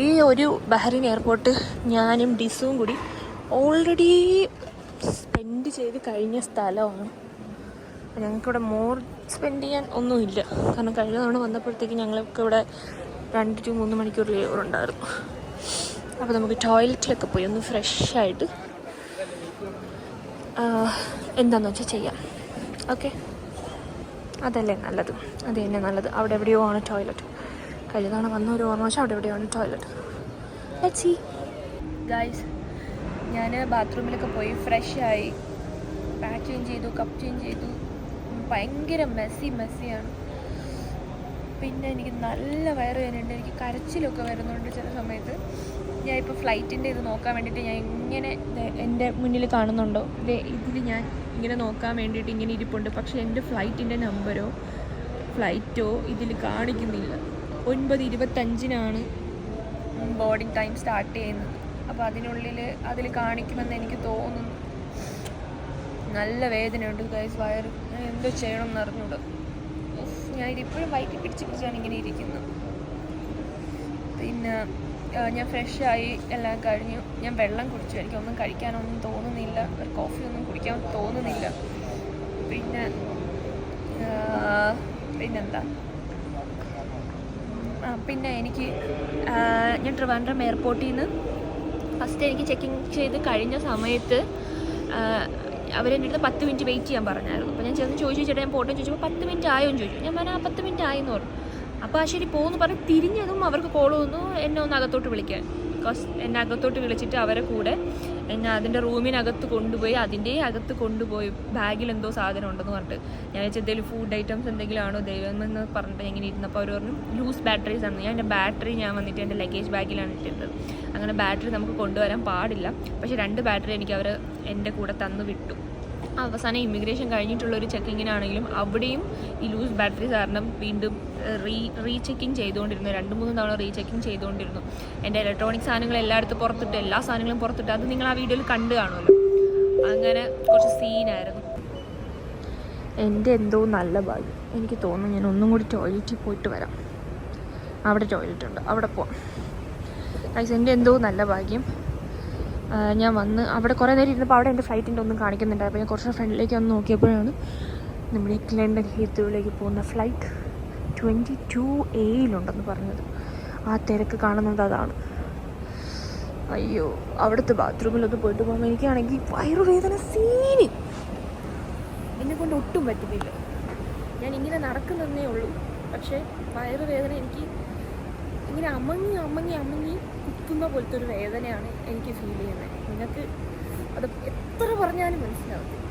ഈ ഒരു ബഹ്റൈൻ എയർപോർട്ട് ഞാനും ഡിസും കൂടി ഓൾറെഡി സ്പെൻഡ് ചെയ്ത് കഴിഞ്ഞ സ്ഥലമാണ്. ഞങ്ങൾക്കിവിടെ മോർ സ്പെൻഡ് ചെയ്യാൻ ഒന്നുമില്ല. കാരണം കഴിഞ്ഞ തവണ വന്നപ്പോഴത്തേക്ക് ഞങ്ങൾക്ക് ഇവിടെ 2 to 3 മണിക്കൂർ ലേവർ ഉണ്ടായിരുന്നു. അപ്പോൾ നമുക്ക് ടോയ്ലറ്റിലൊക്കെ പോയി ഒന്ന് ഫ്രഷായിട്ട് എന്താണെന്ന് വെച്ചാൽ ചെയ്യാം. ഓക്കെ, അതല്ലേ നല്ലത്. അത് തന്നെ നല്ലത്. അവിടെ എവിടെയോ ആണ് ടോയ്ലറ്റ്. കഴിഞ്ഞ തവണ വന്ന ഒരു ഓർമ്മ വെച്ചാൽ അവിടെ എവിടെയാണ് ടോയ്ലറ്റ്. Let's see guys. ഞാൻ ബാത്റൂമിലൊക്കെ പോയി ഫ്രഷായി, ബാഗ് ചേഞ്ച് ചെയ്തു, കപ്പ് ചേഞ്ച് ചെയ്തു. ഭയങ്കര മെസ്സിയാണ്. പിന്നെ എനിക്ക് നല്ല വയറുവേദനയുണ്ട്. എനിക്ക് കരച്ചിലൊക്കെ വരുന്നുണ്ട് ചില സമയത്ത്. ഞാൻ ഇപ്പോൾ ഫ്ലൈറ്റിൻ്റെ ഇത് നോക്കാൻ വേണ്ടിയിട്ട് ഞാൻ ഇങ്ങനെ എൻ്റെ മുന്നിൽ കാണുന്നുണ്ടോ ഇതിൽ ഞാൻ ഇങ്ങനെ നോക്കാൻ വേണ്ടിയിട്ട് ഇങ്ങനെ ഇരിപ്പുണ്ട്. പക്ഷേ എൻ്റെ ഫ്ലൈറ്റിൻ്റെ നമ്പറോ ഫ്ലൈറ്റോ ഇതിൽ കാണിക്കുന്നില്ല. 9:25 ബോർഡിംഗ് ടൈം സ്റ്റാർട്ട് ചെയ്യുന്നത്. അപ്പോൾ അതിൽ കാണിക്കുമെന്ന് എനിക്ക് തോന്നുന്നു. നല്ല വേദനയുണ്ട് ഗൈസ്. വയറ് ഞാൻ എന്തോ ചെയ്യണം എന്ന് അറിഞ്ഞൂടെ. ഞാനിതിപ്പോഴും വയറ്റിൽ പിടിച്ചാണ് ഇങ്ങനെ ഇരിക്കുന്നത്. പിന്നെ ഞാൻ ഫ്രഷായി എല്ലാം കഴിഞ്ഞു. ഞാൻ വെള്ളം കുടിച്ചു. എനിക്കൊന്നും കഴിക്കാനൊന്നും തോന്നുന്നില്ല. ഒരു കോഫി ഒന്നും കുടിക്കാൻ തോന്നുന്നില്ല. പിന്നെന്താ പിന്നെ എനിക്ക് ഞാൻ ട്രിവാൻഡ്രം എയർപോർട്ടിൽ നിന്ന് ഫസ്റ്റ് എനിക്ക് ചെക്കിങ് ചെയ്ത് കഴിഞ്ഞ സമയത്ത് അവരെൻ്റെ അടുത്ത് 10 മിനിറ്റ് വെയിറ്റ് ചെയ്യാൻ പറഞ്ഞായിരുന്നു. അപ്പോൾ ഞാൻ ചെന്ന് ചോദിച്ചു, ചേട്ടാ ഞാൻ പോട്ടെ ചോദിച്ചപ്പോൾ 10 മിനിറ്റ് ആയോ എന്ന് ചോദിച്ചു. ഞാൻ പറഞ്ഞാൽ 10 മിനിറ്റ് ആയെന്ന് പറഞ്ഞു. അപ്പോൾ ശരി പോകുമെന്ന് പറഞ്ഞ് തിരിഞ്ഞതും അവർക്ക് കോൾ വന്നു എന്നെ ഒന്ന് അകത്തോട്ട് വിളിക്കാൻ. ബിക്കോസ് എന്നെ അകത്തോട്ട് വിളിച്ചിട്ട് അവരെ കൂടെ എന്നെ അതിൻ്റെ റൂമിനകത്ത് കൊണ്ടുപോയി. അതിൻ്റെ അകത്ത് കൊണ്ടുപോയി ബാഗിൽ എന്തോ സാധനം ഉണ്ടെന്ന് പറഞ്ഞിട്ട് ഞാൻ വെച്ചാൽ എന്തെങ്കിലും ഫുഡ് ഐറ്റംസ് എന്തെങ്കിലും ആണോ ദൈവമെന്ന് പറഞ്ഞിട്ട് ഇങ്ങനെ ഇരുന്നപ്പോൾ അവർ പറഞ്ഞു ലൂസ് ബാറ്ററീസ് ആണ്. എൻ്റെ ബാറ്ററി ഞാൻ വന്നിട്ട് എൻ്റെ ലഗേജ് ബാഗിലാണ് ഇട്ടിരുന്നത്. അങ്ങനെ ബാറ്ററി നമുക്ക് കൊണ്ടുവരാൻ പാടില്ല. പക്ഷേ 2 ബാറ്ററി എനിക്ക് അവർ എൻ്റെ കൂടെ തന്നു വിട്ടു. അവസാനം ഇമിഗ്രേഷൻ കഴിഞ്ഞിട്ടുള്ളൊരു ചെക്കിങ്ങിനാണെങ്കിലും അവിടെയും ഈ ലൂസ് ബാറ്ററി കാരണം വീണ്ടും റീചെക്കിങ് ചെയ്തുകൊണ്ടിരുന്നു. 2-3 തവണ റീചെക്കിങ് ചെയ്തുകൊണ്ടിരുന്നു. എൻ്റെ ഇലക്ട്രോണിക് സാധനങ്ങൾ എല്ലായിടത്തും പുറത്തിട്ട്, എല്ലാ സാധനങ്ങളും പുറത്തിട്ട്. അത് നിങ്ങൾ ആ വീഡിയോയിൽ കണ്ടു കാണുമല്ലോ. അങ്ങനെ കുറച്ച് സീനായിരുന്നു. എൻ്റെ എന്തോ നല്ല ഭാഗ്യം. എനിക്ക് തോന്നുന്നു ഞാൻ ഒന്നും കൂടി ടോയ്ലറ്റിൽ പോയിട്ട് വരാം. അവിടെ ടോയ്ലറ്റ് ഉണ്ട്, അവിടെ പോവാം. എൻ്റെ എന്തോ നല്ല ഭാഗ്യം. ഞാൻ വന്ന് അവിടെ കുറേ നേരം ഇരുന്നപ്പോൾ അവിടെ എൻ്റെ ഫ്ലൈറ്റിൻ്റെ ഒന്നും കാണിക്കുന്നുണ്ടായി. അപ്പോൾ ഞാൻ കുറച്ച് ഫ്രണ്ടിലേക്ക് വന്ന് നോക്കിയപ്പോഴാണ് നമ്മുടെ ലണ്ടൻ ഹീത്രൂവിലേക്ക് പോകുന്ന ഫ്ലൈറ്റ് 22A പറഞ്ഞത്. ആ തിരക്ക് കാണുന്നത് അതാണ്. അയ്യോ, അവിടുത്തെ ബാത്റൂമിലൊന്ന് പോയിട്ട് പോകുമ്പോൾ എനിക്കാണെങ്കിൽ വയറുവേദന സീനി. എന്നെക്കൊണ്ട് ഒട്ടും പറ്റുന്നില്ല. ഞാൻ ഇങ്ങനെ നടക്കുന്നതേ ഉള്ളൂ, പക്ഷേ വയറുവേദന എനിക്ക് ഇങ്ങനെ അമങ്ങി കുത്തുന്ന പോലത്തെ ഒരു വേദനയാണ് എനിക്ക് ഫീൽ ചെയ്യുന്നത്. നിങ്ങൾക്ക് അത് എത്ര പറഞ്ഞാലും മനസ്സിലാവത്തില്ല.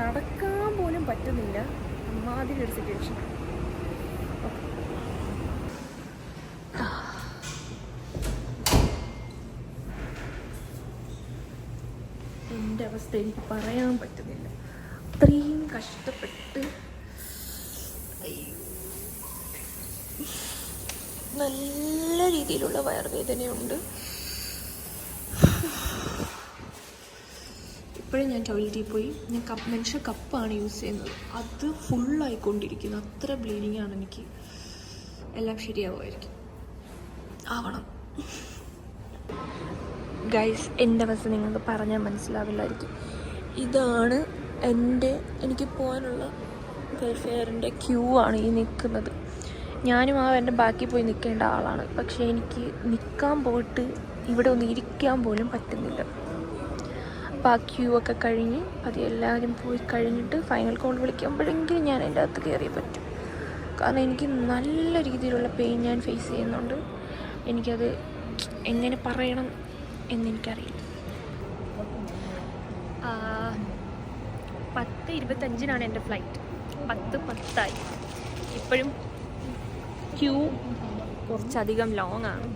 നടക്കാൻ പോലും പറ്റുന്നില്ല, അമ്മാതിരി ഒരു സിറ്റുവേഷൻ. എൻ്റെ അവസ്ഥ എനിക്ക് പറയാൻ പറ്റുന്നില്ല. അത്രയും കഷ്ടപ്പെട്ട് നല്ല രീതിയിലുള്ള വയറുവേദനയുണ്ട്. ഇപ്പോഴും ഞാൻ ടോയ്ലറ്റിൽ പോയി, ഞാൻ മനുഷ്യ കപ്പാണ് യൂസ് ചെയ്യുന്നത്, അത് ഫുള്ളായിക്കൊണ്ടിരിക്കുന്നു. അത്ര ബ്ലീഡിങ് ആണ് എനിക്ക്. എല്ലാം ശരിയാവുമായിരിക്കും, ആവണം. ഗൈസ്, എൻ്റെ അവസ്ഥ നിങ്ങൾക്ക് പറഞ്ഞാൽ മനസ്സിലാവില്ലായിരിക്കും. ഇതാണ് എനിക്ക് പോകാനുള്ള വെൽഫെയറിൻ്റെ ക്യൂ ആണ് ഈ നിൽക്കുന്നത്. ഞാനും എൻ്റെ ബാക്കി പോയി നിൽക്കേണ്ട ആളാണ്. പക്ഷേ എനിക്ക് നിൽക്കാൻ പോയിട്ട് ഇവിടെ ഒന്ന് ഇരിക്കാൻ പോലും പറ്റുന്നില്ല. അപ്പോൾ ആ ക്യൂ ഒക്കെ കഴിഞ്ഞ് എല്ലാവരും പോയി കഴിഞ്ഞിട്ട് ഫൈനൽ കോൾ വിളിക്കുമ്പോഴെങ്കിലും ഞാൻ എൻ്റെ അകത്ത് കയറിയേ പറ്റും. കാരണം എനിക്ക് നല്ല രീതിയിലുള്ള പെയിൻ ഞാൻ ഫേസ് ചെയ്യുന്നുണ്ട്. എനിക്കത് എങ്ങനെ പറയണം എന്നെനിക്കറിയില്ല. 10:25 എൻ്റെ ഫ്ലൈറ്റ്. 10:10 ഇപ്പോഴും ക്യൂ കുറച്ചധികം ലോങ് ആണ്.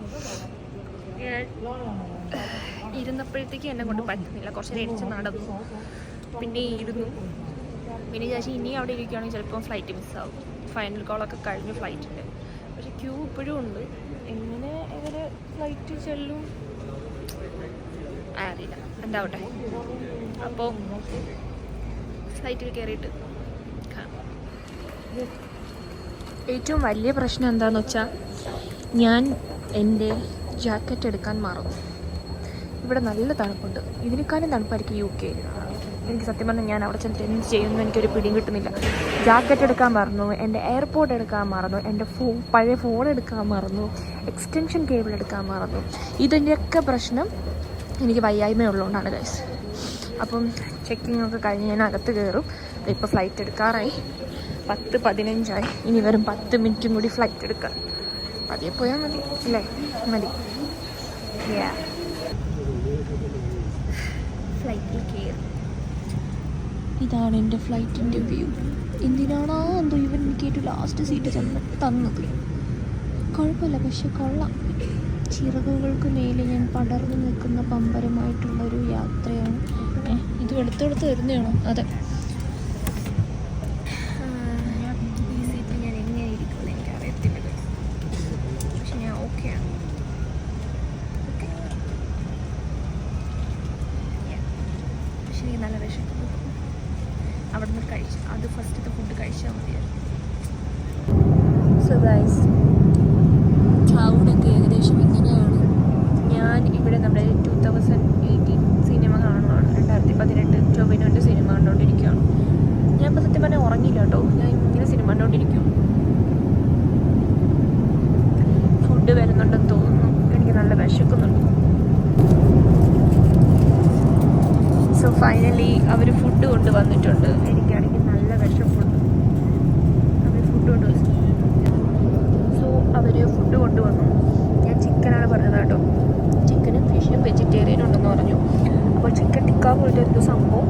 ഞാൻ ഇരുന്നപ്പോഴത്തേക്ക് എന്നെ കൊണ്ട് പറ്റുന്നില്ല. കുറച്ച് നേരിച്ച് നടന്നു, പിന്നെ ഇരുന്നു, പിന്നെ ചേച്ചി ഇനി അവിടെ ഇരിക്കുകയാണെങ്കിൽ ചിലപ്പോൾ ഫ്ലൈറ്റ് മിസ്സാവും. ഫൈനൽ കോളൊക്കെ കഴിഞ്ഞു ഫ്ലൈറ്റിൻ്റെ. പക്ഷെ ക്യൂ ഇപ്പോഴും ഉണ്ട്. എങ്ങനെ ഇവര് ഫ്ലൈറ്റ് ചെല്ലും അറിയില്ല, ഉണ്ടാവട്ടെ. അപ്പോൾ ഫ്ലൈറ്റിൽ കയറിയിട്ട് കാണാം. ഏറ്റവും വലിയ പ്രശ്നം എന്താണെന്ന് വെച്ചാൽ, ഞാൻ എൻ്റെ ജാക്കറ്റ് എടുക്കാൻ മറന്നു. ഇവിടെ നല്ല തണുപ്പുണ്ട്, ഇതിനേക്കാളും തണുപ്പായിരിക്കും UK. എനിക്ക് സത്യം പറഞ്ഞാൽ ഞാൻ അവിടെ ചെന്നിട്ട് എന്ത് ചെയ്യുമെന്ന് എനിക്കൊരു പിടിയും കിട്ടുന്നില്ല. ജാക്കറ്റ് എടുക്കാൻ മറന്നു, എൻ്റെ എയർപോർട്ട് എടുക്കാൻ മറന്നു, എൻ്റെ പഴയ ഫോൺ എടുക്കാൻ മറന്നു, എക്സ്റ്റൻഷൻ കേബിൾ എടുക്കാൻ മറന്നു. ഇതിൻ്റെയൊക്കെ പ്രശ്നം എനിക്ക് വയ്യായ്മയുള്ളതുകൊണ്ടാണ് ഗൈസ്. അപ്പം ചെക്കിംഗ് ഒക്കെ കഴിഞ്ഞ് ഞാൻ അകത്ത് കയറും. ഇപ്പോൾ ഫ്ലൈറ്റ് എടുക്കാറായി, 10:15 ഇനി വെറും 10 മിനിറ്റും കൂടി ഫ്ലൈറ്റ് എടുക്കാം. പതിയെ പോയാൽ മതി അല്ലേ? മതി. ഫ്ലൈറ്റിൽ കയറി. ഇതാണ് എൻ്റെ ഫ്ലൈറ്റിൻ്റെ വ്യൂ. എന്തിനാണോ എന്തോ ഇവൻ എനിക്ക് ഏറ്റവും ലാസ്റ്റ് സീറ്റ് തന്നത്. കുഴപ്പമില്ല, പക്ഷെ കൊള്ളാം. ചിറകുകൾക്ക് മേലെ ഞാൻ പടർന്നു നിൽക്കുന്ന പമ്പരമായിട്ടുള്ളൊരു യാത്രയാണ്. ഇത് എടുത്തെടുത്ത് വരുന്നതാണോ? അതെ. ഈ സീറ്റിൽ ഞാൻ എങ്ങനെ ഇരിക്കുന്നത് എനിക്കറിയത്തില്ല, പക്ഷെ ഞാൻ ഓക്കെയാണ്. പക്ഷെ എനിക്ക് നല്ല വിശക്കുന്നു. അവിടെ നിന്ന് കഴിച്ചു, അത് ഫസ്റ്റത്തെ ഫുഡ് കഴിച്ചാൽ മതിയായിരുന്നു. സോ ഗൈസ്, ക്ലൗഡൊക്കെ ഏകദേശം ഇങ്ങനെയാണ്. ഞാൻ ഇവിടെ നമ്മുടെ 2018 സിനിമ കാണുവാണ്. 2018 ടൊവിനോൻ്റെ സിനിമ കണ്ടുകൊണ്ടിരിക്കുകയാണ്. ഞാൻ ഇപ്പോൾ സത്യം പറഞ്ഞാൽ ഉറങ്ങില്ല കേട്ടോ, ഞാൻ ഇങ്ങനെ സിനിമ കണ്ടുകൊണ്ടിരിക്കും. ഫുഡ് വരുന്നുണ്ടെന്ന് തോന്നുന്നു, എനിക്ക് നല്ല വിശക്കുന്നുണ്ട്. സോ ഫൈനലി അവർ ഫുഡ് കൊണ്ടുവന്നിട്ടുണ്ട്. എനിക്കാണെങ്കിൽ നല്ല വിശപ്പുണ്ട്. അവർ ഫുഡ് കൊണ്ടുവന്നു. അവർ ഫുഡ് കൊണ്ടുവന്നു. ഞാൻ ചിക്കനാണ് പറഞ്ഞത് കേട്ടോ. ചിക്കനും ഫിഷും വെജിറ്റേറിയനും ഉണ്ടെന്ന് പറഞ്ഞു. അപ്പോൾ ചിക്കൻ ടിക്ക പോലത്തെ ഒരു സംഭവം,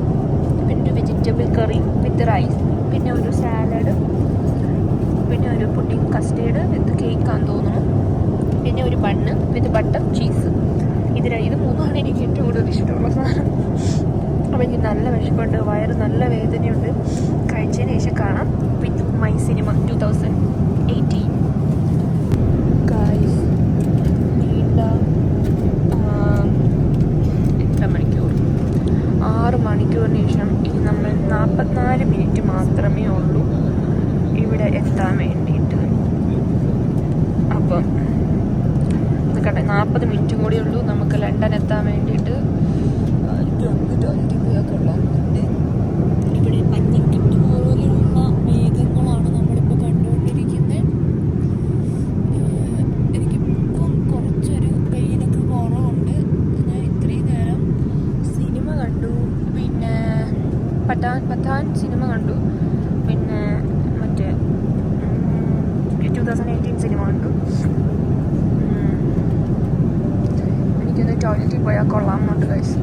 പിന്നെ ഒരു വെജിറ്റബിൾ കറി വിത്ത് റൈസ്, പിന്നെ ഒരു സാലഡ്, പിന്നെ ഒരു പുഡിംഗ് കസ്റ്റേർഡ് വിത്ത് കേക്കാന്ന് തോന്നുന്നു, പിന്നെ ഒരു ബണ്ണ് വിത്ത് ബട്ടർ ചീസ്. ഇത് മൂന്നുമാണ് എനിക്ക് ഏറ്റവും കൂടുതൽ ഇഷ്ടമുള്ള സാധനം. അപ്പോൾ എനിക്ക് നല്ല വിശപ്പുണ്ട്, വയറ് നല്ല വേദനയുണ്ട്. കഴിച്ചതിന് ശേഷം കാണാം വിത്ത് മൈ സിനിമ 2018. എത്ര മണിക്കൂർ? 6 മണിക്കൂറിന് ശേഷം ഇനി നമ്മൾ 44 മിനിറ്റ് മാത്രമേ ഉള്ളൂ ഇവിടെ എത്താൻ വേണ്ടിയിട്ട്. അപ്പം നിൽക്കട്ടെ, 40 മിനിറ്റും കൂടി ഉള്ളൂ നമുക്ക് ലണ്ടൻ എത്താൻ വേണ്ടിയിട്ട്. ഇവിടെ പഞ്ഞിക്കിട്ട് പോലുള്ള മേഘങ്ങളാണ് നമ്മളിപ്പോൾ കണ്ടുകൊണ്ടിരിക്കുന്നത്. എനിക്കിപ്പം കുറച്ചൊരു പെയിനൊക്കെ കുറവുണ്ട്. ഞാൻ ഇത്രയും നേരം സിനിമ കണ്ടു, പിന്നെ പത്താൻ സിനിമ കണ്ടു, പിന്നെ മറ്റേ 2018 സിനിമ കണ്ടു. എനിക്കൊന്ന് ടോയ്ലറ്റിൽ പോയാൽ കൊള്ളാമെന്നുണ്ട് ഗൈസ്.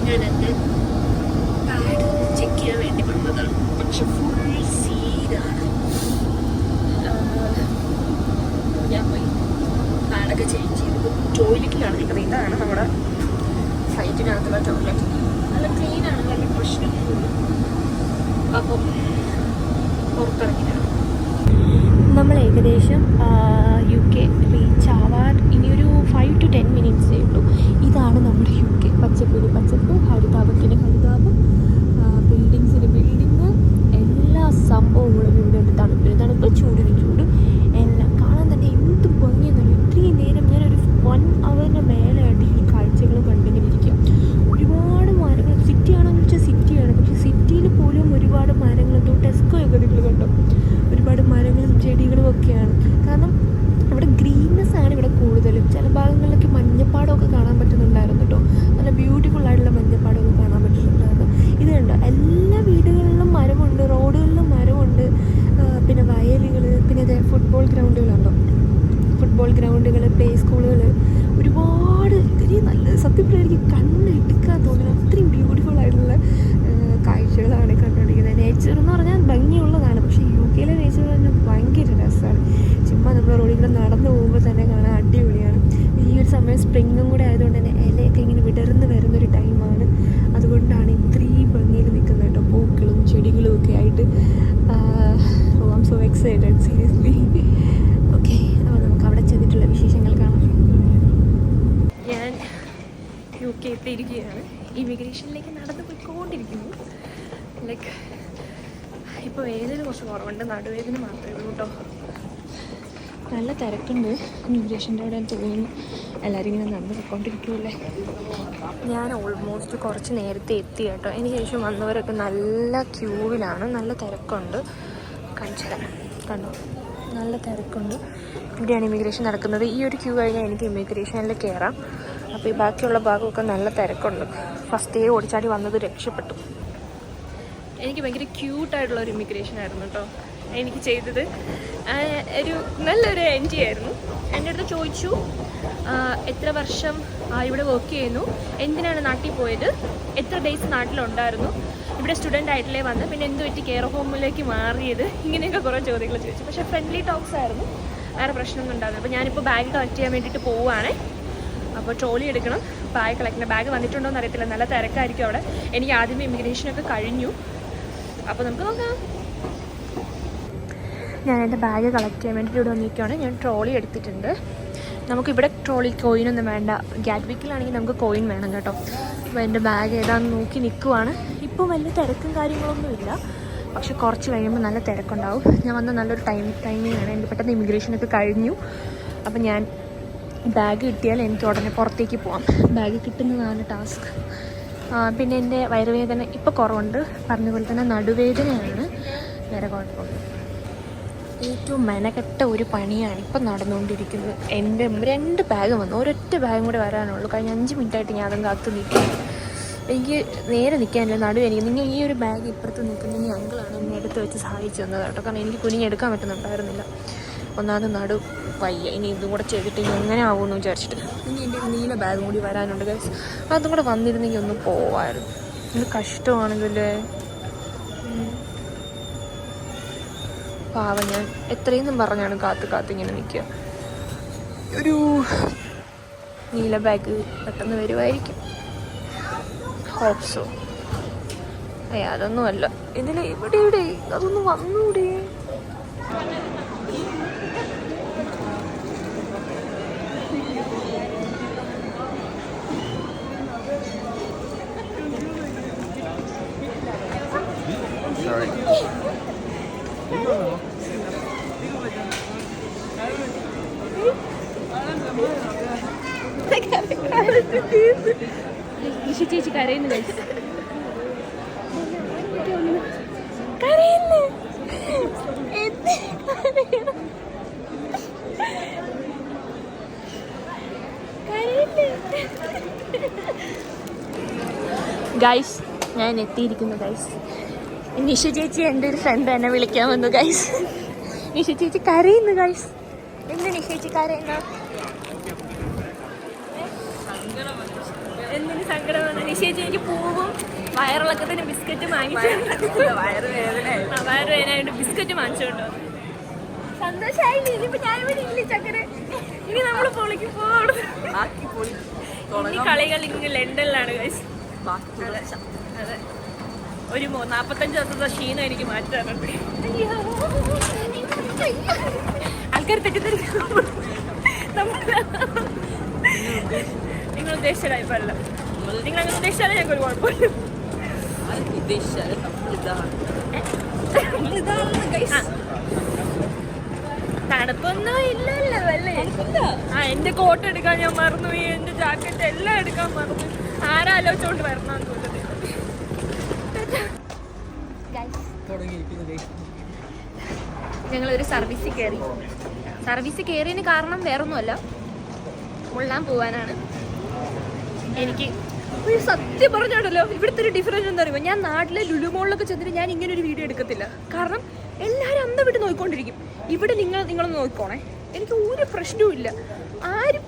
ഞാൻ എൻ്റെ പാഡ് ചെക്ക് ചെയ്യാൻ വേണ്ടി വന്നതാണ്. പക്ഷെ ഫുൾ സീനാണ്. ഞാൻ പോയി പാഡൊക്കെ ചേഞ്ച് ചെയ്ത് ടോയ്ലറ്റിലാണ് നിൽക്കുന്നത്. ഇതാണ് നമ്മുടെ ഫ്ലൈറ്റിനകത്തുള്ള ടോയ്ലറ്റ്. നല്ല ക്ലീനാണ്, നല്ല പ്രശ്നമൊന്നുമില്ല. അപ്പം പുറത്തിറങ്ങിയാണ്. നമ്മൾ ഏകദേശം UK റീച്ച് ആവാൻ ഇനിയൊരു 5 to 10 മിനിറ്റ്സേ ഉള്ളൂ. ഇതാണ് നമ്മുടെ UK. പച്ചപ്പിന് പച്ചപ്പ്, ഹരിതാപത്തിന് ഹരിതാപം, ബിൽഡിങ്സിന് ബിൽഡിങ്, എല്ലാ സംഭവങ്ങളും ഇവിടെ ഉണ്ട്. തണുപ്പിന് തണുപ്പ്, ചൂടിന് ചൂട്, എല്ലാം കാണാൻ തന്നെ എന്ത് ഭംഗിയെന്നറിയും. ഇത്രയും നേരം ഞാനൊരു 1 hour മേലെയായിട്ട് ഈ കാഴ്ചകൾ കണ്ടിങ്ങനെ ഇരിക്കുക. ഒരുപാട് മരങ്ങൾ, സിറ്റിയാണെന്ന് വെച്ചാൽ സിറ്റിയാണ്, പക്ഷേ സിറ്റിയിൽ പോലും ഒരുപാട് മരങ്ങൾ. എന്തോ ടെസ്കോയൊക്കെ നിങ്ങൾ കണ്ടോ, ഒരുപാട് മരങ്ങളും ചെടികളും ഒക്കെയാണ്. കാരണം ഇവിടെ ഗ്രീൻനെസ് ആണ് ഇവിടെ കൂടുതലും. ചില ഭാഗങ്ങളിലൊക്കെ മഞ്ഞപ്പാടമൊക്കെ കാണാൻ പറ്റുന്നുണ്ടായിരുന്നു കേട്ടോ. നല്ല ബ്യൂട്ടിഫുൾ ആയിട്ടുള്ള മഞ്ഞപ്പാടമൊക്കെ കാണാൻ പറ്റുന്നുണ്ടായിരുന്നു. ഇത് കണ്ടോ, എല്ലാ വീടുകളിലും മരമുണ്ട്, റോഡുകളിലും മരമുണ്ട്. പിന്നെ വയലുകൾ, പിന്നെ ഇത് ഫുട്ബോൾ ഗ്രൗണ്ടുകളുണ്ടോ, ഫുട്ബോൾ ഗ്രൗണ്ടുകൾ, പ്ലേ സ്കൂളുകൾ, ഒരുപാട് നല്ല സത്യം പറയാൻ എനിക്ക് കണ്ണെടുക്കാൻ തോന്നുന്നു. അത്രയും ബ്യൂട്ടിഫുൾ ആയിട്ടുള്ള കാഴ്ചകളാണ് കണ്ടുകൊണ്ടിരിക്കുന്നത്. നേച്ചർ എന്ന് പറഞ്ഞാൽ ഭംഗിയുള്ളതാണ്, പക്ഷേ UK നേച്ചർ പറഞ്ഞാൽ ഭയങ്കര രസമാണ്. ചുമ്മാ നമ്മൾ റോഡിൽ കൂടെ നടന്നു പോകുമ്പോൾ തന്നെ കാണാൻ അടിപൊളിയാണ്. ഈ ഒരു സമയം സ്പ്രിങ്ങും കൂടെ ആയതുകൊണ്ട് തന്നെ ഇലയൊക്കെ ഇങ്ങനെ വിടർന്ന് വരുന്നൊരു ടൈമാണ്. അതുകൊണ്ടാണ് ഇത്രയും ഭംഗിയിൽ നിൽക്കുന്നത് കേട്ടോ, പൂക്കളും ചെടികളും ഒക്കെ ആയിട്ട്. I am so excited seriously. Okay, അപ്പോൾ നമുക്ക് അവിടെ ചെന്നിട്ടുള്ള വിശേഷങ്ങൾ കാണാം. ഞാൻ UK എത്തിയിരിക്കുകയാണ്. ഇമിഗ്രേഷനിലേക്ക് നടന്നു പോയിക്കൊണ്ടിരിക്കുന്നു. ലൈക്ക് ഇപ്പോൾ വേദന കുറച്ച് കുറവുണ്ട്, നടുവേദന മാത്രമേ ഉള്ളൂ കേട്ടോ. നല്ല തിരക്കുണ്ട് ഇമിഗ്രേഷൻ്റെ അവിടെ തോന്നുന്നു. എല്ലാവരും ഇങ്ങനെ നടന്ന് പോയിക്കൊണ്ടിരിക്കുമല്ലേ. ഞാൻ ഓൾമോസ്റ്റ് കുറച്ച് നേരത്തെ എത്തി കേട്ടോ. അതിന് ശേഷം വന്നവരൊക്കെ നല്ല ക്യൂവിലാണ്, നല്ല തിരക്കുണ്ട്. കാണിച്ചു തരാം, കണ്ടോ, നല്ല തിരക്കുണ്ട്. ഇവിടെയാണ് ഇമിഗ്രേഷൻ നടക്കുന്നത്. ഈ ഒരു ക്യൂ കഴിഞ്ഞാൽ എനിക്ക് ഇമിഗ്രേഷനിൽ കയറാം. അപ്പോൾ ഈ ബാക്കിയുള്ള ഭാഗമൊക്കെ നല്ല തിരക്കുണ്ട്. ഫസ്റ്റ് ഡേ ഓടിച്ചാടി വന്നത് രക്ഷപ്പെട്ടു. എനിക്ക് ഭയങ്കര ക്യൂട്ടായിട്ടുള്ള ഒരു ഇമിഗ്രേഷൻ ആയിരുന്നു കേട്ടോ എനിക്ക് ചെയ്തത്. ഒരു നല്ലൊരു എൻട്രി ആയിരുന്നു. എൻ്റെ അടുത്ത് ചോദിച്ചു എത്ര വർഷം ഇവിടെ വർക്ക് ചെയ്യുന്നു, എന്തിനാണ് നാട്ടിൽ പോയത്, എത്ര ഡേയ്സ് നാട്ടിലുണ്ടായിരുന്നു, ഇവിടെ സ്റ്റുഡൻ്റ് ആയിട്ടില്ലേ വന്ന്, പിന്നെ എന്ത് പറ്റി കെയർ ഹോമിലേക്ക് മാറിയത്, ഇങ്ങനെയൊക്കെ കുറേ ചോദ്യങ്ങൾ ചോദിച്ചു. പക്ഷേ ഫ്രണ്ട്ലി ടോക്സ് ആയിരുന്നു, വേറെ പ്രശ്നമൊന്നും ഉണ്ടായിരുന്നു. അപ്പോൾ ഞാനിപ്പോൾ ബാഗ് കളക്ട് ചെയ്യാൻ വേണ്ടിയിട്ട് പോവുകയാണ്. അപ്പോൾ ട്രോളി എടുക്കണം, ബാഗ് കളക്ട് ചെയ്യണം. ബാഗ് വന്നിട്ടുണ്ടോ എന്ന് അറിയത്തില്ല, നല്ല തിരക്കായിരിക്കും അവിടെ. എനിക്ക് ആദ്യമേ ഇമിഗ്രേഷനൊക്കെ കഴിഞ്ഞു. അപ്പോൾ നമുക്ക് നോക്കാം. ഞാൻ എൻ്റെ ബാഗ് കളക്ട് ചെയ്യാൻ വേണ്ടിയിട്ട് ഇവിടെ വന്നിരിക്കുകയാണ്. ഞാൻ ട്രോളി എടുത്തിട്ടുണ്ട്. നമുക്കിവിടെ ട്രോളി കോയിനൊന്നും വേണ്ട. ഗാറ്റ്വിക്കിലാണെങ്കിൽ നമുക്ക് കോയിൻ വേണം കേട്ടോ. അപ്പോൾ എൻ്റെ ബാഗ് ഏതാണെന്ന് നോക്കി നിൽക്കുവാണ്. ഇപ്പോൾ വലിയ തിരക്കും കാര്യങ്ങളൊന്നുമില്ല, പക്ഷെ കുറച്ച് കഴിയുമ്പോൾ നല്ല തിരക്കുണ്ടാവും. ഞാൻ വന്ന നല്ലൊരു ടൈമിംഗ് ആണ്. എൻ്റെ പെട്ടെന്ന് ഇമിഗ്രേഷനൊക്കെ കഴിഞ്ഞു. അപ്പം ഞാൻ ബാഗ് കിട്ടിയാൽ എനിക്ക് ഉടനെ പുറത്തേക്ക് പോകാം. ബാഗ് കിട്ടുന്നതാണ് ടാസ്ക്. പിന്നെ എൻ്റെ വയറുവേദന ഇപ്പോൾ കുറവുണ്ട്. പറഞ്ഞ പോലെ തന്നെ നടുവേദനയാണ്, വേറെ കുഴപ്പമില്ല. ഏറ്റവും മെനക്കെട്ട ഒരു പണിയാണ് ഇപ്പം നടന്നുകൊണ്ടിരിക്കുന്നത്. എൻ്റെ 2 ബാഗ് വന്നു, ഒരൊറ്റ ബാഗും കൂടെ വരാനുള്ളൂ. കഴിഞ്ഞ 5 മിനിറ്റായിട്ട് ഞാൻ അതും കാത്തു നിൽക്കും. എനിക്ക് നേരെ നിൽക്കാനില്ല, നടുവേദന. നിങ്ങൾ ഈ ഒരു ബാഗ് ഇപ്പുറത്ത് നിൽക്കുന്ന ഈ അങ്കിളാണ് എന്നെ എടുത്ത് വെച്ച് സഹായിച്ചു തന്നത് കേട്ടോ. കാരണം എനിക്ക് കുനിഞ്ഞെടുക്കാൻ പറ്റുന്നുണ്ടായിരുന്നില്ല. ഒന്നാമത് നടു വയ്യ. ഇനി ഇതും കൂടെ ചെയ്തിട്ട് ഇനി എങ്ങനെ ആവുമെന്ന് വിചാരിച്ചിട്ട്. ഇനി എൻ്റെ നീല ബാഗും കൂടി വരാനുണ്ട് ഗൈസ്. അതും കൂടെ വന്നിരുന്നെങ്കിൽ ഒന്ന് പോവായിരുന്നു. ഇത് കഷ്ടമാണെങ്കിലേ. പാവം, ഞാൻ എത്രയെന്നും പറഞ്ഞാണ് കാത്ത് ഇങ്ങനെ നിൽക്കുക. ഒരു നീല ബാഗ് പെട്ടെന്ന് വരുമായിരിക്കും, ഹോപ്സോ. അതൊന്നുമല്ല, ഇതിൽ ഇവിടെ അതൊന്ന് വന്നൂടെ. നിഷ ചേച്ചി കരയുന്നു ഗൈസ്. ഗൈസ്, ഞാൻ എത്തിയിരിക്കുന്നു ഗൈസ്. നിഷ ചേച്ചി എൻ്റെ ഒരു ഫ്രണ്ട് എന്നെ വിളിക്കാൻ വന്നു ഗൈസ്. നിഷ ചേച്ചി കരയുന്നു ഗൈസ്. എന്താ നിഷ ചേച്ചി കരയുന്ന? എന്തിനു എനിക്ക് സങ്കടം വന്നു. നിശ്ചയിച്ച് എനിക്ക് പൂവും വയറിളക്കത്തിന് ബിസ്ക്കറ്റ് വാങ്ങിച്ചു. വയറുവേദനായിട്ട് ബിസ്ക്കറ്റ് വാങ്ങിച്ചോണ്ടോ. സന്തോഷമായില്ലേ? ഇനിയിപ്പോ ഞാൻ ഇവിടെ ഇല്ല ചക്കര. ഇനി നമ്മള് പൊളിക്ക് പോകണം. ഇനി കളികൾ ഇങ്ങനെ ലണ്ടനിലാണ് guys. അതെ, ഒരു 45 ദിവസത്തെ ക്ഷീണം എനിക്ക് മാറ്റാറുണ്ട്. ആൾക്കാർ തെറ്റിദ്ധരിക്കും. നിങ്ങൾ ഉദ്ദേശിച്ച ടൈപ്പല്ല. നിങ്ങൾ അങ്ങനെ ഉദ്ദേശിച്ചാലേ ഞങ്ങൾക്ക് ഒരു കുഴപ്പമില്ല. തണുപ്പൊന്നും ഇല്ലല്ലോ അല്ലേ? എന്റെ കോട്ട് എടുക്കാൻ ഞാൻ മറന്നുപോയി, എന്റെ ജാക്കറ്റ് എല്ലാം എടുക്കാൻ മറന്നു. ആരാലോചിച്ചോണ്ട് വരണമെന്ന് തോന്നുന്നത്. ഞങ്ങളൊരു സർവീസിൽ കയറിയതിന് കാരണം വേറൊന്നുമല്ല, മുള്ളാൻ പോവാനാണ്. എനിക്ക് ഒരു സത്യം പറഞ്ഞോണ്ടല്ലോ, ഇവിടുത്തെ ഒരു ഡിഫറൻസ് എന്താ പറയുക, ഞാൻ നാട്ടിലെ ലുലുമോളിലൊക്കെ ചെന്നിട്ട് ഞാൻ ഇങ്ങനെ ഒരു വീഡിയോ എടുക്കത്തില്ല. കാരണം എല്ലാവരും അന്ത വിട്ട് നോക്കിക്കൊണ്ടിരിക്കും. ഇവിടെ നിങ്ങളൊന്ന് നോക്കിക്കോണേ, എനിക്ക് ഒരു പ്രശ്നവും ഇല്ല. ആരും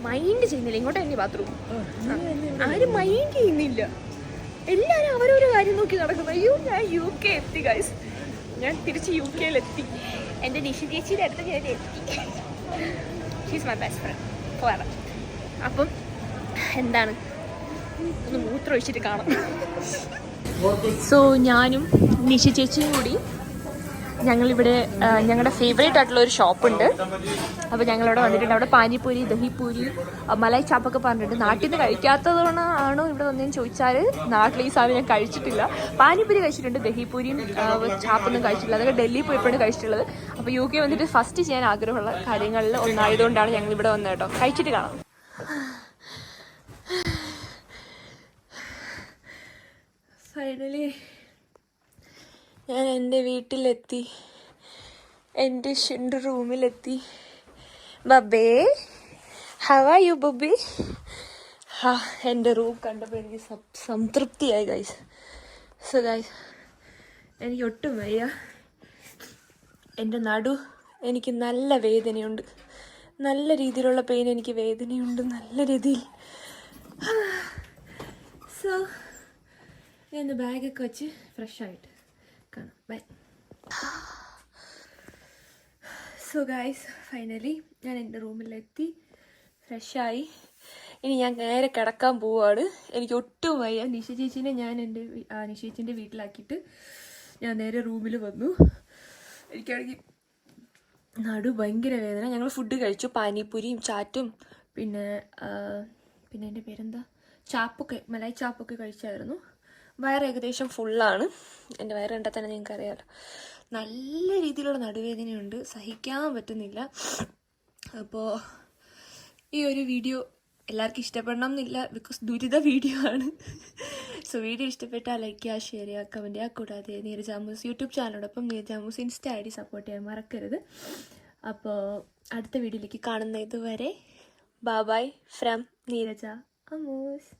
മൈൻഡ് ചെയ്യുന്നില്ല. ഇങ്ങോട്ട് തന്നെ ബാത്റൂം ആരും മൈൻഡ് ചെയ്യുന്നില്ല. എല്ലാവരും അവരൊരു കാര്യം നോക്കി നടക്കുന്നു. അയ്യോ, ഞാൻ UK എത്തി ഗൈസ്. ഞാൻ തിരിച്ച് UK എൻ്റെ നിഷ ചേച്ചിയുടെ അടുത്ത് ഞാൻ എത്തി. She's my best friend for. അപ്പം എന്താണ്, ഒന്ന് മൂത്രം ഒഴിച്ചിട്ട് കാണാം. സോ ഞാനും നിഷ ചേച്ചിയും കൂടി ഞങ്ങളിവിടെ ഞങ്ങളുടെ ഫേവറേറ്റ് ആയിട്ടുള്ള ഒരു ഷോപ്പുണ്ട്. അപ്പോൾ ഞങ്ങളവിടെ വന്നിട്ടുണ്ട്. അവിടെ പാനിപ്പൂരി, ദഹിപ്പൂരി, മലായി ചാപ്പൊക്കെ പറഞ്ഞിട്ടുണ്ട്. നാട്ടിൽ നിന്ന് കഴിക്കാത്തതുകൊണ്ട് ആണോ ഇവിടെ വന്നതെന്ന് ചോദിച്ചാൽ നാട്ടിൽ ഈ സാധനം ഞാൻ കഴിച്ചിട്ടില്ല. പാനിപ്പൂരി കഴിച്ചിട്ടുണ്ട്, ദഹിപ്പൂരിയും ചാപ്പൊന്നും കഴിച്ചിട്ടില്ല. അതൊക്കെ ഡൽഹി പോയപ്പോഴാണ് കഴിച്ചിട്ടുള്ളത്. അപ്പോൾ UK വന്നിട്ട് ഫസ്റ്റ് ചെയ്യാൻ ആഗ്രഹമുള്ള കാര്യങ്ങളിൽ ഒന്നായതുകൊണ്ടാണ് ഞങ്ങൾ ഇവിടെ വന്നത് കേട്ടോ. കഴിച്ചിട്ട് കാണാം. ഫൈനലി ഞാൻ എൻ്റെ വീട്ടിലെത്തി, എൻ്റെ ഷിൻ്റെ റൂമിലെത്തി. ബബേ, ഹൗ ആർ യു ബബി? എൻ്റെ റൂം കണ്ടപ്പോൾ എനിക്ക് സംതൃപ്തിയായി ഗൈസ്. സോ ഗൈസ്, എനിക്ക് ഒട്ടും വയ്യ. എൻ്റെ നടു എനിക്ക് നല്ല വേദനയുണ്ട്, നല്ല രീതിയിലുള്ള പെയിൻ. എനിക്ക് വേദനയുണ്ട് നല്ല രീതിയിൽ. സോ ഞാൻ ബാഗൊക്കെ വെച്ച് ഫ്രഷായിട്ട് കാണാം. ബൈ. സോ ഗൈസ്, ഫൈനലി ഞാൻ എൻ്റെ റൂമിലെത്തി, ഫ്രഷായി. ഇനി ഞാൻ നേരെ കിടക്കാൻ പോവാണ്. എനിക്ക് ഒട്ടും വയ്യ. നിഷ ചേച്ചീനെ ഞാൻ എൻ്റെ നിഷ ചേച്ചീൻ്റെ വീട്ടിലാക്കിയിട്ട് ഞാൻ നേരെ റൂമിൽ വന്നു. എനിക്കാണെങ്കിൽ നടു ഭയങ്കര വേദന. ഞങ്ങൾ ഫുഡ് കഴിച്ചു, പാനിപ്പൂരിയും ചാറ്റും പിന്നെ എൻ്റെ പേരെന്താ, മലായി ചാപ്പൊക്കെ കഴിച്ചായിരുന്നു. വയറ് ഏകദേശം ഫുള്ളാണ്. എൻ്റെ വയറ് കണ്ടാൽ തന്നെ നിങ്ങൾക്ക് അറിയാമല്ലോ. നല്ല രീതിയിലുള്ള നടുവേദനയുണ്ട്, സഹിക്കാൻ പറ്റുന്നില്ല. അപ്പോൾ ഈ ഒരു വീഡിയോ എല്ലാവർക്കും ഇഷ്ടപ്പെടണം എന്നില്ല, ബിക്കോസ് ദുരിത വീഡിയോ ആണ്. സോ വീഡിയോ ഇഷ്ടപ്പെട്ടാൽ ലൈക്ക് ചെയ്യുക, ഷെയർ ചെയ്യുക, കമൻറ്റ് ചെയ്യുക. കൂടാതെ നീരജാമൂസ് യൂട്യൂബ് ചാനലോടൊപ്പം നീരജാമൂസ് ഇൻസ്റ്റ ID സപ്പോർട്ട് ചെയ്യാൻ മറക്കരുത്. അപ്പോൾ അടുത്ത വീഡിയോയിലേക്ക് കാണുന്നത് വരെ ബൈ ബൈ ഫ്രം നീരജ അമൂസ്.